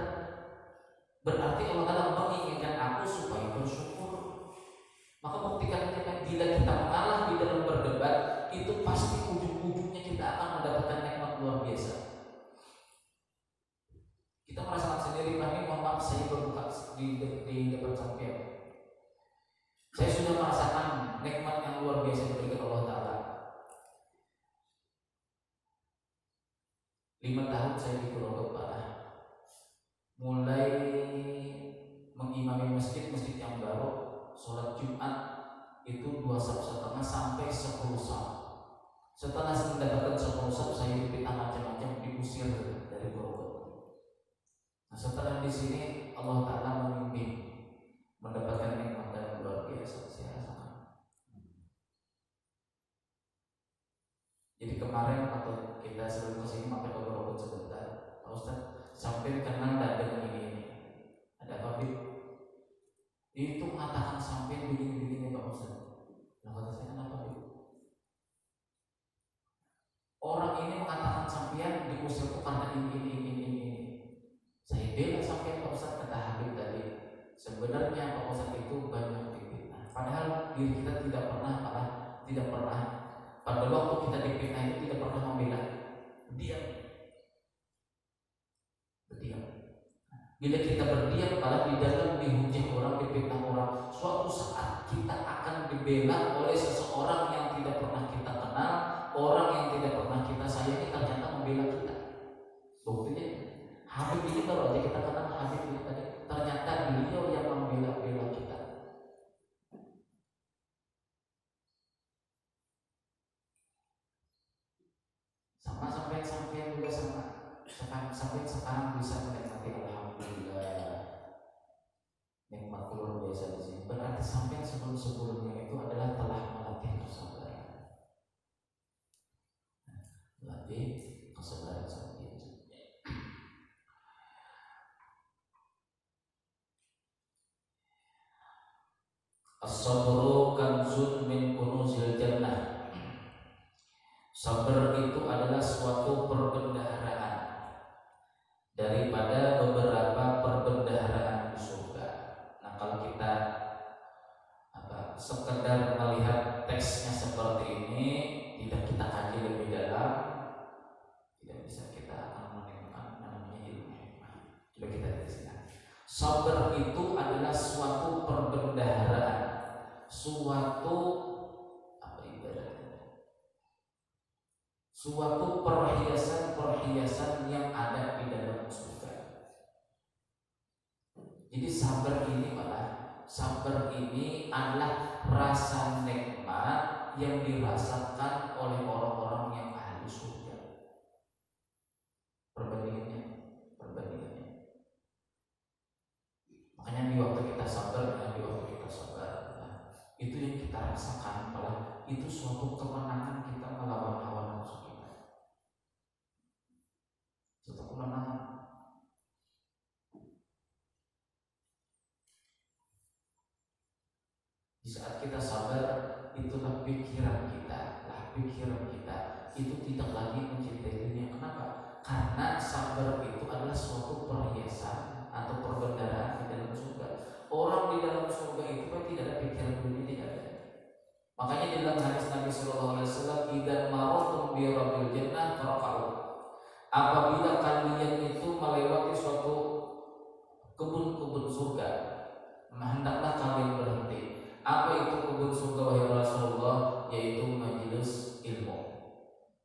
Berarti Allah Ta'ala menginginkan aku supaya bersyukur. Maka buktikan kita, bila kita mengalah di dalam berdebat, itu pasti ujung-ujungnya kita akan mendapatkan nikmat luar biasa. Kita merasakan sendiri, kami mohon maaf saya berbuka di depan sampean. Saya sudah merasakan nikmat yang luar biasa diberikan Allah Ta'ala. 5 tahun saya di Pulau Parah. Mulai mengimami masjid yang baru, sholat Jumat itu 2 saf sampai 10 saf. Setelah saya mendapatkan 10 saf, saya dipitnah macam-macam, diusir dari Pulau. Nah, setelah di sini Allah Ta'ala memimpin mendapatkan nikmat yang luar biasa saya rasakan. Jadi kemarin waktu kita sebelum kesini mampir ke Bogor sebentar, Pak Ustaz sampai kenal dan dengan ini ada Habib itu mengatakan sampai begini Pak Ustaz. Nah kata saya kenapa Habib? Orang ini mengatakan sampean diusir itu karena ini. Saya bela sampean Pak Ustaz, kata Habib tadi. Sebenarnya Pak Ustaz itu banyak difitnah. Padahal diri kita tidak pernah pada waktu kita difitnah itu tidak pernah membela. Berdiam. Bila kita berdiam, malah di dalam dihujat orang, difitnah orang, suatu saat kita akan dibela oleh seseorang yang tidak pernah kita kenal, orang yang tidak pernah kita sayangi ternyata membela kita. Buktinya Habib ini kalau aja kita kenal Habib ini tadi, ternyata beliau yang membela kita. Sama sampai juga sama. sampai sekarang bisa menikmati, alhamdulillah, nikmat luar biasa di sini. Berarti sampai sebelum-sebelumnya itu adalah telah melatih kesabaran, melatih kesabaran seperti itu. As-sabru kanzun min kunuzil jannah. Sabar itu adalah suatu perbendaharaan daripada beberapa perbendaharaan di surga. Nah, kalau kita sekedar melihat teksnya seperti ini, tidak kita kaji lebih dalam, tidak bisa kita akan menemukan namanya ilmu hikmah. Coba kita lihat sini. Sabar itu adalah suatu perbendaharaan, suatu suatu perhiasan-perhiasan yang ada di dalam surga. Jadi sabar ini adalah rasa nikmat yang dirasakan oleh orang-orang yang ahli surga. Perbandingannya. Makanya di waktu kita sabar, itu yang kita rasakan, malah itu suatu kemenangan kita melawan hawa nafsu kita. Suatu kemenangan. Di saat kita sabar, itulah pikiran kita itu tidak lagi mencintai dunia. Kenapa? Karena sabar itu adalah suatu perhiasan atau perbendaharaan di dalam surga. Orang di dalam surga itu kan tidak ada pikiran dunia, tidak ada. Makanya di dalam hadis Nabi Sallallahu Alaihi Wasallam, "Idza marartum bi rabbil jannah farqa'u." Apabila kalian itu melewati suatu kebun-kebun surga, hendaklah kalian berhenti. Apa itu kebun surga wahai Rasulullah? Yaitu majelis ilmu.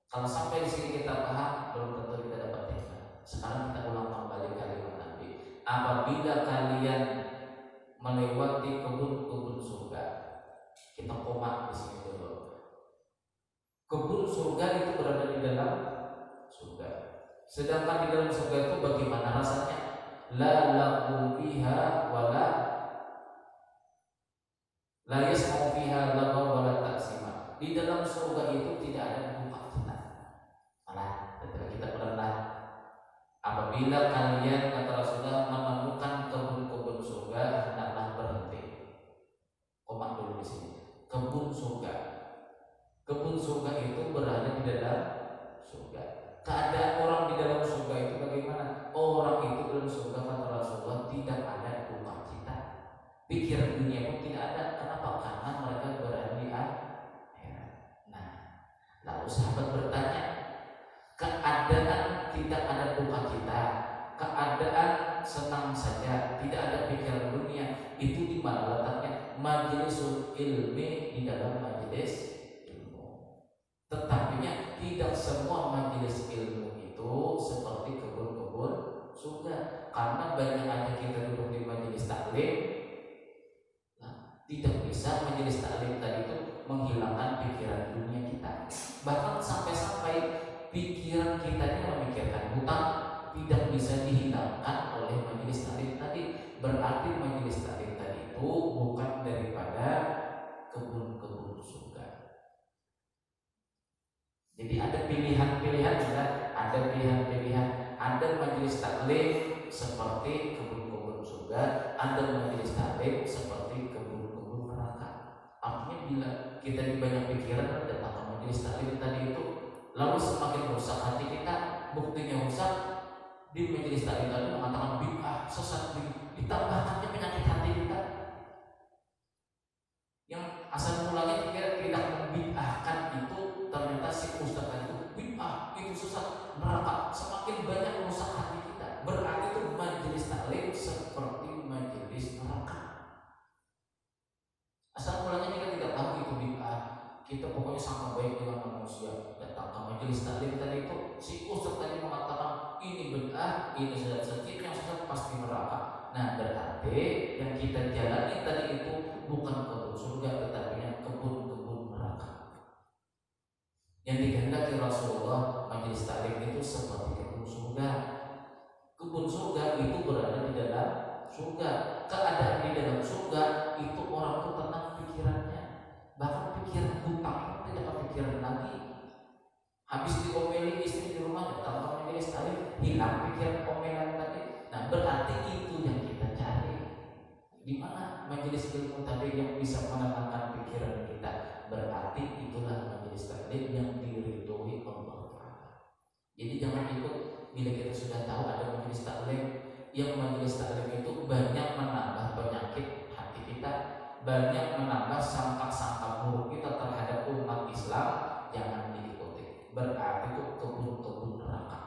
Kalau sampai di sini kita paham, belum tentu kita dapat hikmah. Sekarang kita ulang kembali kalimat Nabi. Apabila kalian melewati kebun-kebun surga, kita komat di sini dulu. Kebun surga itu berada di dalam surga. Sedangkan di dalam surga itu bagaimana rasanya? La laqu fiha wala la yasma'u fiha laghaw wala ta'sima. Di dalam surga itu tidak ada duka cita. Malah ketika kita pernah, apabila kalian kata Rasulullah menemukan kebun-kebun surga, hendaklah berhenti. Komat dulu di sini. Kebun surga itu berada di dalam surga. Keadaan orang di dalam surga itu bagaimana? Orang itu dalam surga kata Rasulullah tidak ada duka cita. Pikiran dunia pun tidak ada. Kenapa? Karena mereka berada di akhirat. Nah, lalu sahabat bertanya, keadaan tidak ada duka cita, keadaan senang saja, tidak ada pikiran dunia, itu di mana letaknya? Majlisul ilmi, di dalam majelis ilmu. Tetapi tidak semua majelis ilmu itu seperti kebun-kebun surga. Karena banyak aja kita duduk di majelis taklim, tidak bisa majelis taklim tadi itu menghilangkan pikiran dunia kita. Bahkan sampai-sampai pikiran kita ini memikirkan hutang tidak bisa dihilangkan oleh majelis taklim tadi. Berarti majelis taklim tadi itu bukan daripada kebun-kebun surga. Jadi ada pilihan-pilihan, ada pilihan-pilihan. Ada majelis taklim seperti kebun-kebun surga, ada majelis taklim seperti kebun-kebun neraka. Artinya bila kita di banyak pikiran datang ke majelis taklim tadi itu, lalu semakin rusak hati kita. Buktinya rusak di majelis taklim tadi mengatakan bid'ah, sesat, ditambahkannya penyakit hati kita yang asal mulanya kita tidak membid'ahkan itu, ternyata si ustaz itu bid'ah, itu sesat, neraka. Semakin banyak rusak hati kita, berarti itu majelis taklim seperti majelis neraka. Asal mulanya kita tidak tahu itu bid'ah, kita pokoknya sama baik dengan manusia, datang ke majelis taklim tadi itu, si ustaz tadi mengatakan ini bid'ah, ini sesat, yang sesat pasti neraka. Nah, berarti yang kita jalani tadi itu bukan kebun surga, tetapi kebun-kebun neraka. Yang dikehendaki Rasulullah, majelis taklim itu seperti kebun surga. surga. Kebun surga itu berada di dalam surga. Keadaan di dalam surga itu orang tuh tenang pikirannya. Bahkan pikiran hutang itu tidak kepikiran lagi. Habis diomeli istri di rumah, tanpa majelis taklim, hilang pikiran omelan tadi. Nah, berarti itu yang kita cari. Di mana majelis ilmu tadi yang bisa menenangkan pikiran kita? Berarti itulah majelis taklim yang diridhoi Allah Ta'ala. Jadi jangan ikut bila kita sudah tahu ada majelis taklim, yang majelis taklim itu banyak menambah penyakit hati kita, banyak menambah sangka-sangka buruk kita terhadap umat Islam, jangan diikuti. Berarti itu kebun-kebun neraka.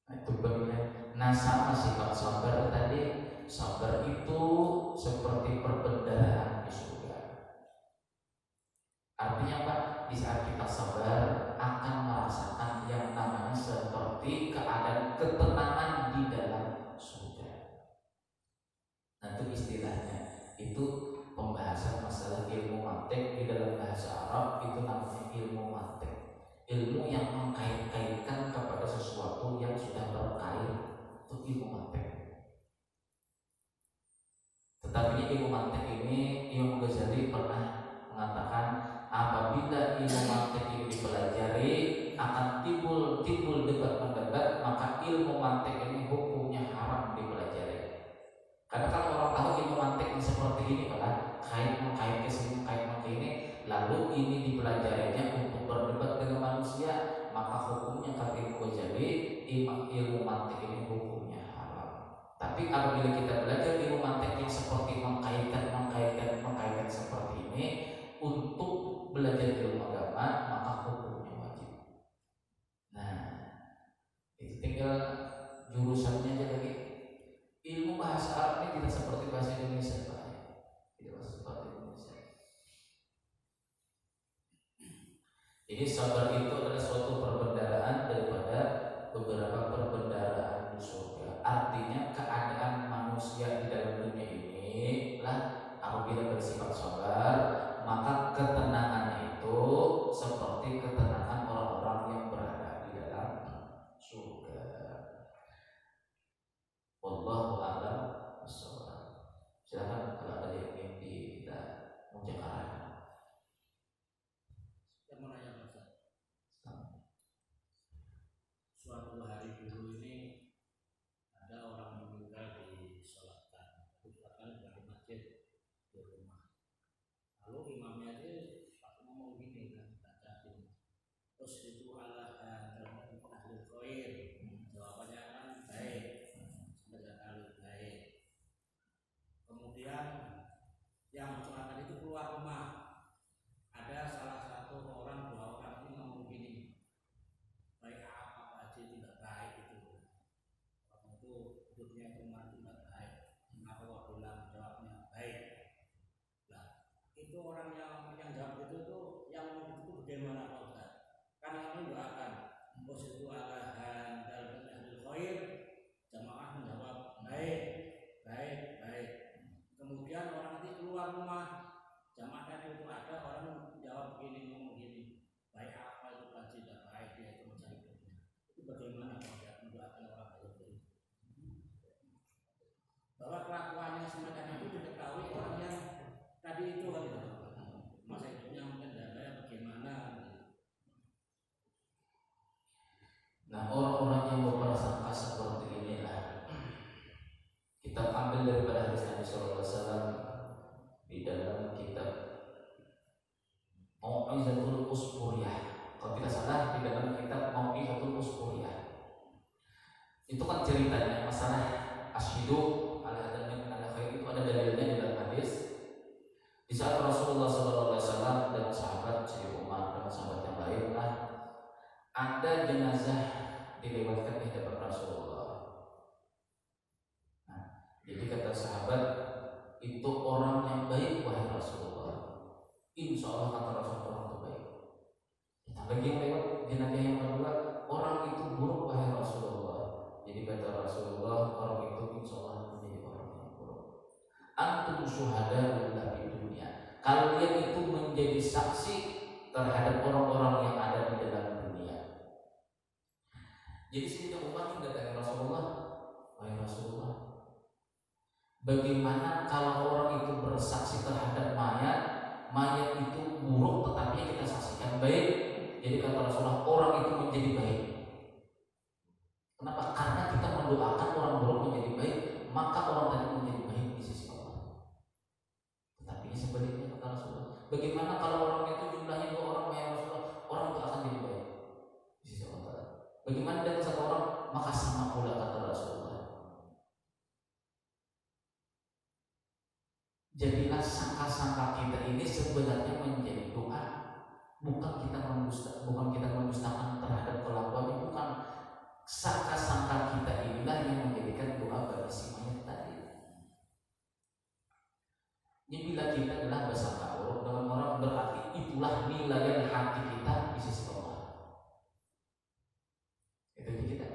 Nah, itu bagian. Nah, sama sifat sabar tadi. Sabar itu seperti perbendaharaan di surga. Artinya apa? Di saat kita sabar akan merasakan yang namanya seperti keadaan ketenangan di dalam surga. Nah, itu istilahnya. Itu pembahasan masalah ilmu mantik di dalam bahasa Arab, itu namanya ilmu mantik. Ilmu yang mengkait-kaitkan kepada sesuatu yang sudah berkait, itu ilmu mantik. Tetapi ilmu mantik ini Imam Ghazali pernah mengatakan apabila ilmu mantik ini dipelajari akan timbul debat mendebat, maka ilmu mantik ini hukumnya haram dipelajari. Karena kalau orang tahu ilmu mantik ini seperti ini, pada kait ke sini, kait ke ini, lalu ini dipelajarinya untuk berdebat dengan manusia, maka hukumnya kata Imam Ghazali ilmu mantik ini hukumnya haram. Tapi apabila kita belajar ilmu mantik yang seperti mengkaitkan seperti ini untuk belajar ilmu agama, maka hukumnya wajib. Nah, itu tinggal jurusannya aja lagi. Ilmu bahasa Arab ini tidak seperti bahasa Indonesia, Pak. Tidak seperti Indonesia. Jadi sabar itu adalah suatu perbendaharaan daripada beberapa perbendaharaan di surga. Artinya keadaan manusia di dalam dunia ini lah apabila bersifat sabar, maka ketenangannya itu seperti ketenangan orang-orang yang berada di dalam surga. Wallahu a'lam bishawab. Silakan kalau ada yang ingin kita menjakarkan. Yang mau nanya Ustaz. Suatu hari dulu ini ada orang meninggal disolatkan, di masjid di rumah. Lalu imamnya itu ngomong gini kan, baca ini. Terus itu ala ahli khair. Jawabannya kan baik, sebenarnya baik. Kemudian yang mensolatkan itu keluar rumah. Ada salah satu orang, dua orang ini ngomong gini, baik apa aja tidak baik itu. Orang itu hidupnya cuma tidak baik. Maka waktu bilang jawabnya baik. Nah, itu orang yang jawab itu tuh yang itu bagaimana Pak Ustaz? Kan kami doakan, bos itu alahan dalam ahli khair, jamaah menjawab baik, baik, baik. Kemudian orang itu keluar rumah, jamaah tadi itu ada orang jawab begini, ngomong gini, baik apa itu kan tidak baik, dia itu mencari dunia. Itu bagaimana Pak mendoakan orang itu? Bahwa kelakuannya semacam itu diketahui orang yang tadi itu kan itu. Masa hidupnya mungkin dadanya bagaimana? Nah, orang-orang yang berprasangka seperti inilah kita ambil daripada hadis Nabi Sallallahu Alaihi Wasallam di dalam kitab Mau'izatul Usburiyah. Kalau tidak salah di dalam kitab Mau'izatul Usburiyah. Itu kan ceritanya masalah asyidu ala hadan ala khair, itu ada dalilnya di dalam hadis. Di saat Rasulullah Sallallahu Alaihi Wasallam dan sahabat Sayyidina Umar dan sahabat yang lainlah ada jenazah dilewatkan di hadapan Rasulullah. Nah, jadi kata sahabat, itu orang yang baik wahai Rasulullah. Insya Allah kata Rasulullah itu baik. Lagi yang lewat jenazah yang kedua, orang itu buruk wahai Rasulullah. Jadi kata Rasulullah, orang itu insya Allah menjadi orang yang buruk. Antum syuhada di dunia. Kalian itu menjadi saksi terhadap orang-orang yang ada di dalam dunia. Jadi Sayyidina Umar mendatangi Rasulullah, wahai Rasulullah, bagaimana kalau orang itu bersaksi terhadap mayat, mayat itu buruk tetapi kita saksikan baik. Jadi kata Rasulullah, orang itu menjadi baik. Kenapa? Karena kita mendoakan orang buruk menjadi baik, maka orang tadi menjadi baik di sisi Allah. Tetapi sebaliknya kata Rasulullah, bagaimana kalau orang itu jumlahnya 2 orang, wahai Rasulullah, orang itu akan jadi baik di sisi Allah. Bagaimana dengan 1 orang, maka sama pula kata Rasulullah. Jadilah sangka-sangka kita ini sebenarnya menjadi doa, bukan kita mendustakan terhadap kelakuannya, bukan. Sangka-sangka kita inilah yang menjadikan doa bagi si mayat tadi. Ini bila kita adalah bersangka buruk dengan orang, berarti itulah nilai hati kita di sisi Allah. Itu kita.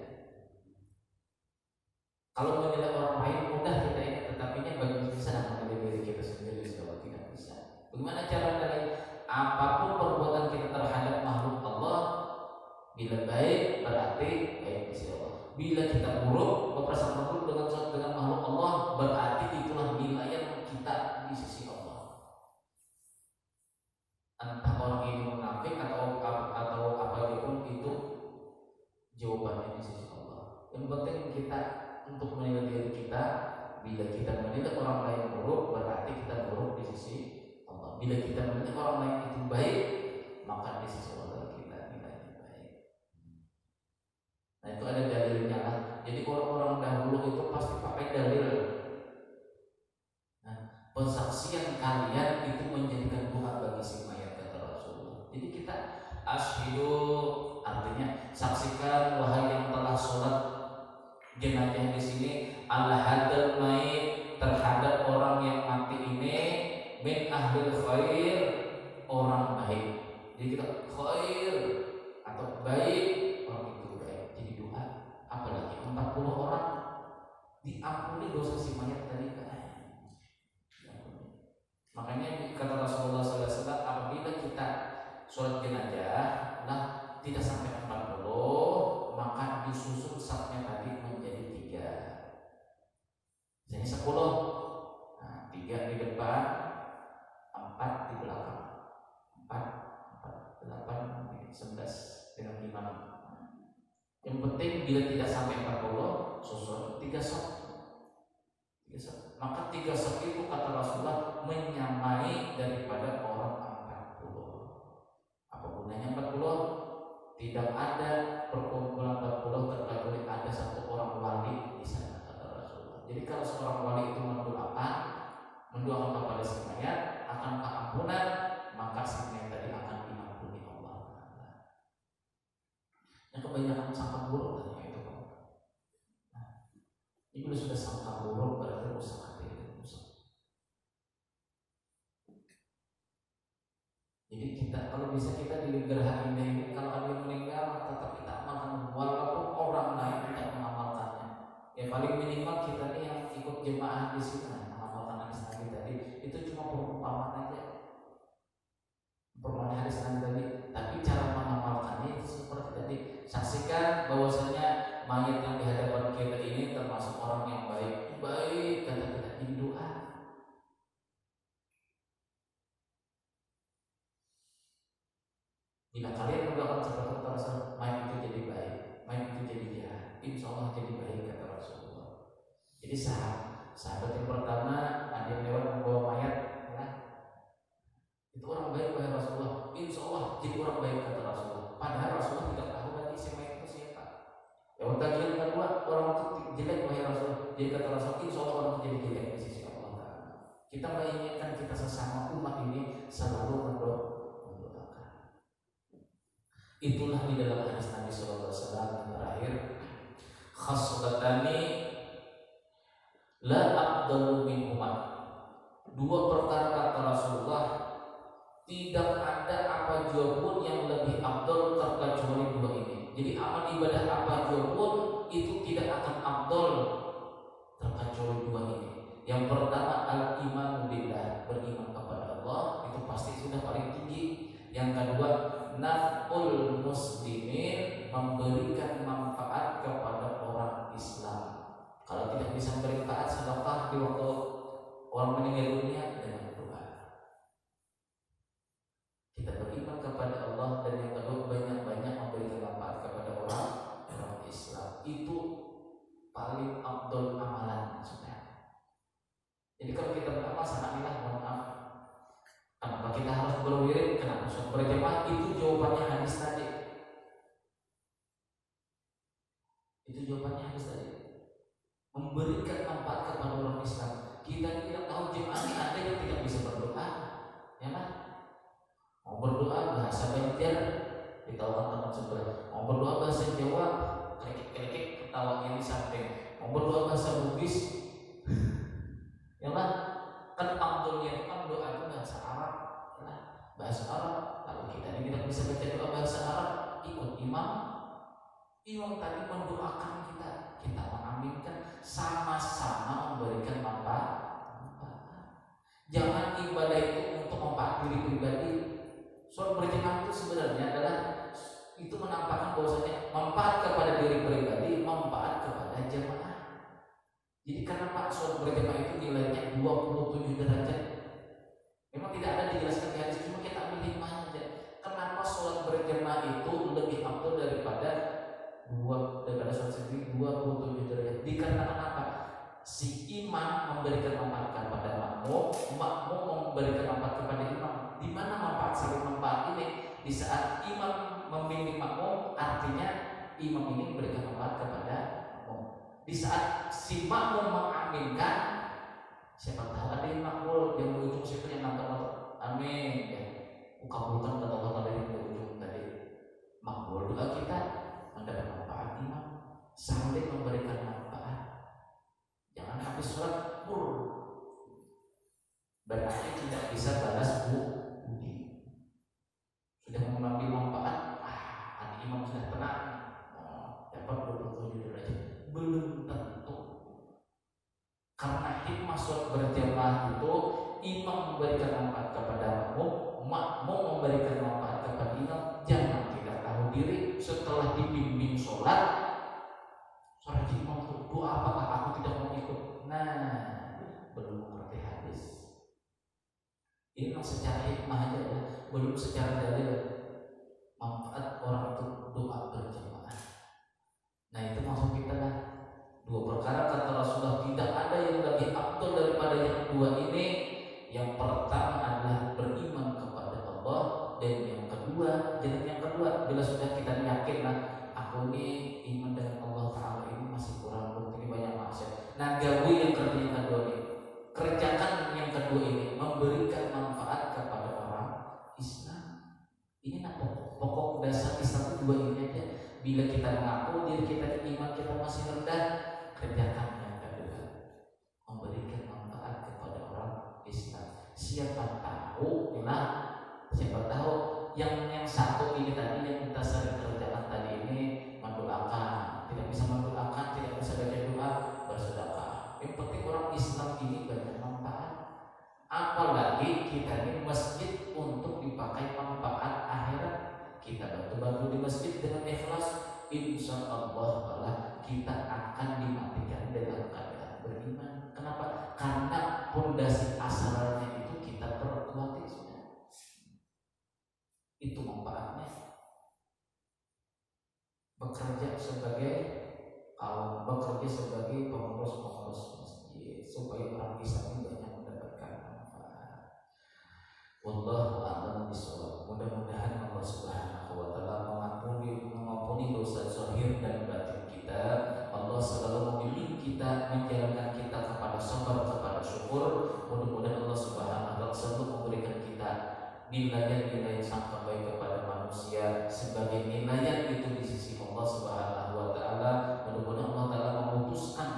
Kalau menilai orang lain mudah kita ingat, tetapinya bagi bisa menilai diri kita sendiri sudah tidak bisa. Bagaimana cara menilai? Apapun perbuatan kita terhadap makhluk Allah, bila baik berarti baik di sisi Allah. Bila kita buruk, berprasangka buruk dengan makhluk Allah, berarti itulah nilai kita di sisi Allah. Entah orang ini munafik atau apapun itu jawabannya di sisi Allah. Yang penting kita untuk menilai diri kita, bila kita menilai orang lain buruk, berarti kita buruk di sisi Allah. Bila kita menilai orang lain itu baik, maka di sisi Allah kita nilainya baik. Nah itu ada dalilnya lah. Jadi orang-orang dahulu itu pasti pakai dalil. Nah, persaksian kalian itu menjadikan doa bagi si mayat kata Rasulullah. Jadi kita asyhadu, artinya saksikan wahai yang telah sholat jenazah di sini, ala hadal mayit, terhadap orang yang mati ini, min ahlil khair, orang baik. Jadi kita khair atau baik, orang itu baik. Jadi doa, apalagi 40 orang diampuni dosa si mayat tadi kan. Makanya kata Rasulullah SAW, apabila kita sholat jenazah, nah tidak sampai 40, maka disusun safnya tadi menjadi 3. Jadi 10, nah 3 di depan, 4 di belakang, 4, 8, 11 dengan 5. Yang penting bila tidak sampai 40, susun 3 saf. Maka 3 saf itu kata Rasulullah menyamai daripada orang 40. Apa gunanya 40? Tidak ada perkumpulan 40 terkecuali ada 1 orang wali di sana kata Rasulullah. Jadi kalau seorang wali itu mendoakan kepada si mayat akan keampunan, maka si mayat tadi akan diampuni Allah. Yang kebanyakan sangka buruk tadi itu kan. Nah, ini sudah sangka buruk berarti rusak hati itu rusak. Jadi kita kalau bisa kita di gerah indah ini, kalau ada yang meninggal tetap kita amalkan walaupun orang lain tidak mengamalkannya. Ya paling minimal kita nih yang ikut jemaah di sini mengamalkan hadis Nabi tadi, itu cuma perumpamaan aja. Perumpamaan hadis Nabi tadi, tapi cara mengamalkannya itu seperti tadi. Saksikan bahwasanya mayat yang di hadapan kita ini termasuk orang yang baik. Baik kata kita ini doa. Jika kalian mendoakan seperti kata Rasul, mayat itu jadi baik, mayat itu jadi jahat, insya Allah jadi baik kata Rasulullah. Jadi sahabat yang pertama ada yang lewat membawa mayat, ya. Itu orang baik wahai Rasulullah, insya Allah jadi orang baik kata Rasulullah. Padahal Rasulullah tidak tahu lagi si mayat itu siapa. Yang bagian kedua orang itu jelek wahai Rasulullah, jadi kata Rasulullah insya Allah orang itu jadi jelek di sisi Allah. Kita menginginkan kita sesama umat ini selalu mendoakan. Itulah di dalam hadis Nabi SAW yang terakhir, khaslatani la afdalu minhuma. 2 perkara kata Rasulullah, tidak ada apa jua pun yang lebih afdal terkecuali 2 ini. Jadi amal ibadah apa jua pun itu tidak akan afdal terkecuali 2 ini. Yang pertama al-iman billah, beriman kepada Allah, itu pasti sudah paling tinggi. Yang kedua naf'ul muslimin, memberikan manfaat yang bisa memberi manfaat sedekah di waktu orang meninggal dunia dengan doa. Kita beriman kepada Allah, dan yang kedua banyak-banyak memberikan manfaat kepada orang Islam. Itu paling afdol amalan sebenarnya. Jadi kalau kita beramal sangat mohon maaf, kenapa kita harus berwirid, kenapa harus berjamaah? Itu jawabannya hadis tadi. Itu jawabannya hadis tadi. Memberikan manfaat kepada orang Islam. Kita tidak tahu jemaah ini ada yang tidak bisa berdoa, ya kan? Mau berdoa bahasa Banjar, ditahukan teman sebelah. Mau berdoa bahasa Jawa, kelekek ketawa ini samping. Mau berdoa bahasa Bugis, ya kan? Kan amdulnya itu kan doa itu bahasa Arab, ya, bahasa Arab. Lalu kita ini tidak bisa baca doa bahasa Arab, ikut imam. Imam tadi mendoakan kita mengaminkan, sama-sama memberikan manfaat. Jangan ibadah itu untuk manfaat diri pribadi. Sholat berjamaah itu sebenarnya adalah itu menampakkan bahwasanya manfaat kepada diri pribadi, manfaat kepada jamaah. Jadi kenapa sholat berjamaah itu nilainya 27 derajat? Memang tidak ada dijelaskan di hadis, cuma kita ambil hikmahnya aja. Kenapa sholat berjamaah itu lebih afdal daripada sholat sendiri 27 derajat? Dikarenakan apa? Si imam memberikan manfaat kepada makmum, makmum memberikan manfaat kepada imam. Di mana manfaat saling manfaat ini? Di saat imam membimbing makmum, artinya imam ini memberikan manfaat kepada makmum. Di saat si makmum mengaminkan, siapa tahu ada yang makmul yang ujung situ yang nonton amin, ya, kabulkan kata-kata dari ujung tadi. Makmul doa kita mendapat manfaat imam, saling memberikan manfaat. Jangan habis sholat berarti tidak bisa balas budi. Sudah mengambil manfaat, anak imam sudah tenang, dapat 27 derajat. Belum tentu. Karena hikmah sholat berjamaah itu, imam memberikan manfaat kepada makmum, makmum memberikan manfaat kepada imam. Jangan tidak tahu diri setelah dibimbing sholat imam itu doa apakah aku tidak mau ikut? Nah, belum mengerti hadis. Ini memang secara hikmah aja ya, belum secara dalil manfaat orang itu doa berjamaah. Nah itu maksud kita lah. Dua perkara kata Rasulullah, tidak ada yang lebih afdal daripada yang dua ini. Yang pertama adalah beriman kepada Allah, dan yang kedua, jalan yang kedua bila sudah kita yakin lah, aku ini iman dengan Allah Ta'ala ini masih kurang, bukti banyak maksiat. Nah gawe yang kedua ini, kerjakan yang kedua ini, memberikan manfaat kepada orang Islam. Ini pokok dasar Islam itu dua ini aja. Bila kita mengaku diri kita iman kita masih rendah, kerjakan yang kedua, memberikan manfaat kepada orang Islam. Siapa tahu yang satu ini tadi yang kita sering kerjakan tadi ini mendoakan, tidak bisa mendoakan, tidak bisa baca doa, bersedekah. Yang penting orang Islam ini banyak manfaat. Apalagi kita ini masjid untuk dipakai manfaat akhirat. Kita bantu-bantu di masjid dengan ikhlas, insya Allah kita akan dimatikan dengan keadaan beriman. Kenapa? Karena pondasi asalnya itu kita perkuat sudah. Itu manfaatnya. Bekerja sebagai bekerja sebagai pengurus masjid supaya orang Islam banyak mendapatkan manfaat. Wallahu a'lam bishawab. Mudah-mudahan Allah Subhanahu wa taala mengampuni dosa zahir dan batin kita. Allah selalu membimbing kita, menjalankan kita kepada sabar, kepada syukur. Mudah-mudahan Allah Subhanahu wa taala selalu memberikan kita nilai-nilai yang sangat baik kepada manusia sebagai nilai itu di sisi Allah Subhanahu wa taala. Mudah-mudahan Allah taala memutuskan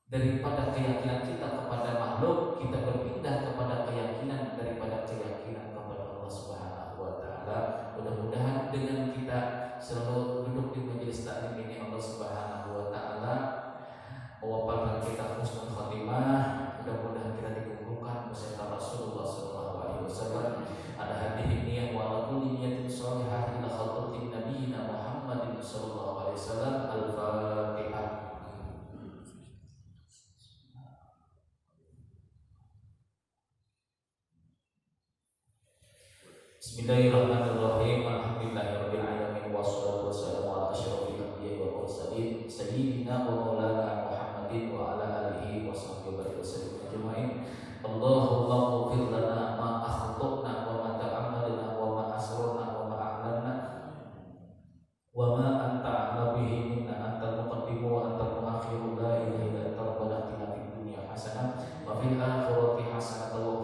daripada keyakinan kita kepada makhluk, kita berpindah kepada keyakinan daripada keyakinan kepada Allah Subhanahu wa taala. Mudah-mudahan dengan kita selalu duduk di majelis taklim ini, Allah Subhanahu wa taala mewafatkan kita husnul khatimah. Mudah-mudahan kita dikumpulkan beserta Rasulullah sallallahu alaihi wasallam ada hadis ini yang walaupun niyatin shalihah ila khadratin nabiyina Muhammadin sallallahu alaihi wasallam. Al-Fatihah. Bismillahirrahmanirrahim. Alhamdulillahirabbil alamin wassalatu wassalamu ala asyrofil anbiya'i wal mursalin sayyidina wa maulana Muhammadin wa ala alihi washabbihi wasallam ajmain. Allahumma ighfir lana ma akhtana wa ma ta'ammalna wa ma asrarna wa ma a'lanna wa ma anta a'lamu bihi minna antal muqaddimu wa antal muakhiru la ilaha illa anta rabbana atina fid dunya hasanah wa fil akhirati hasanah wa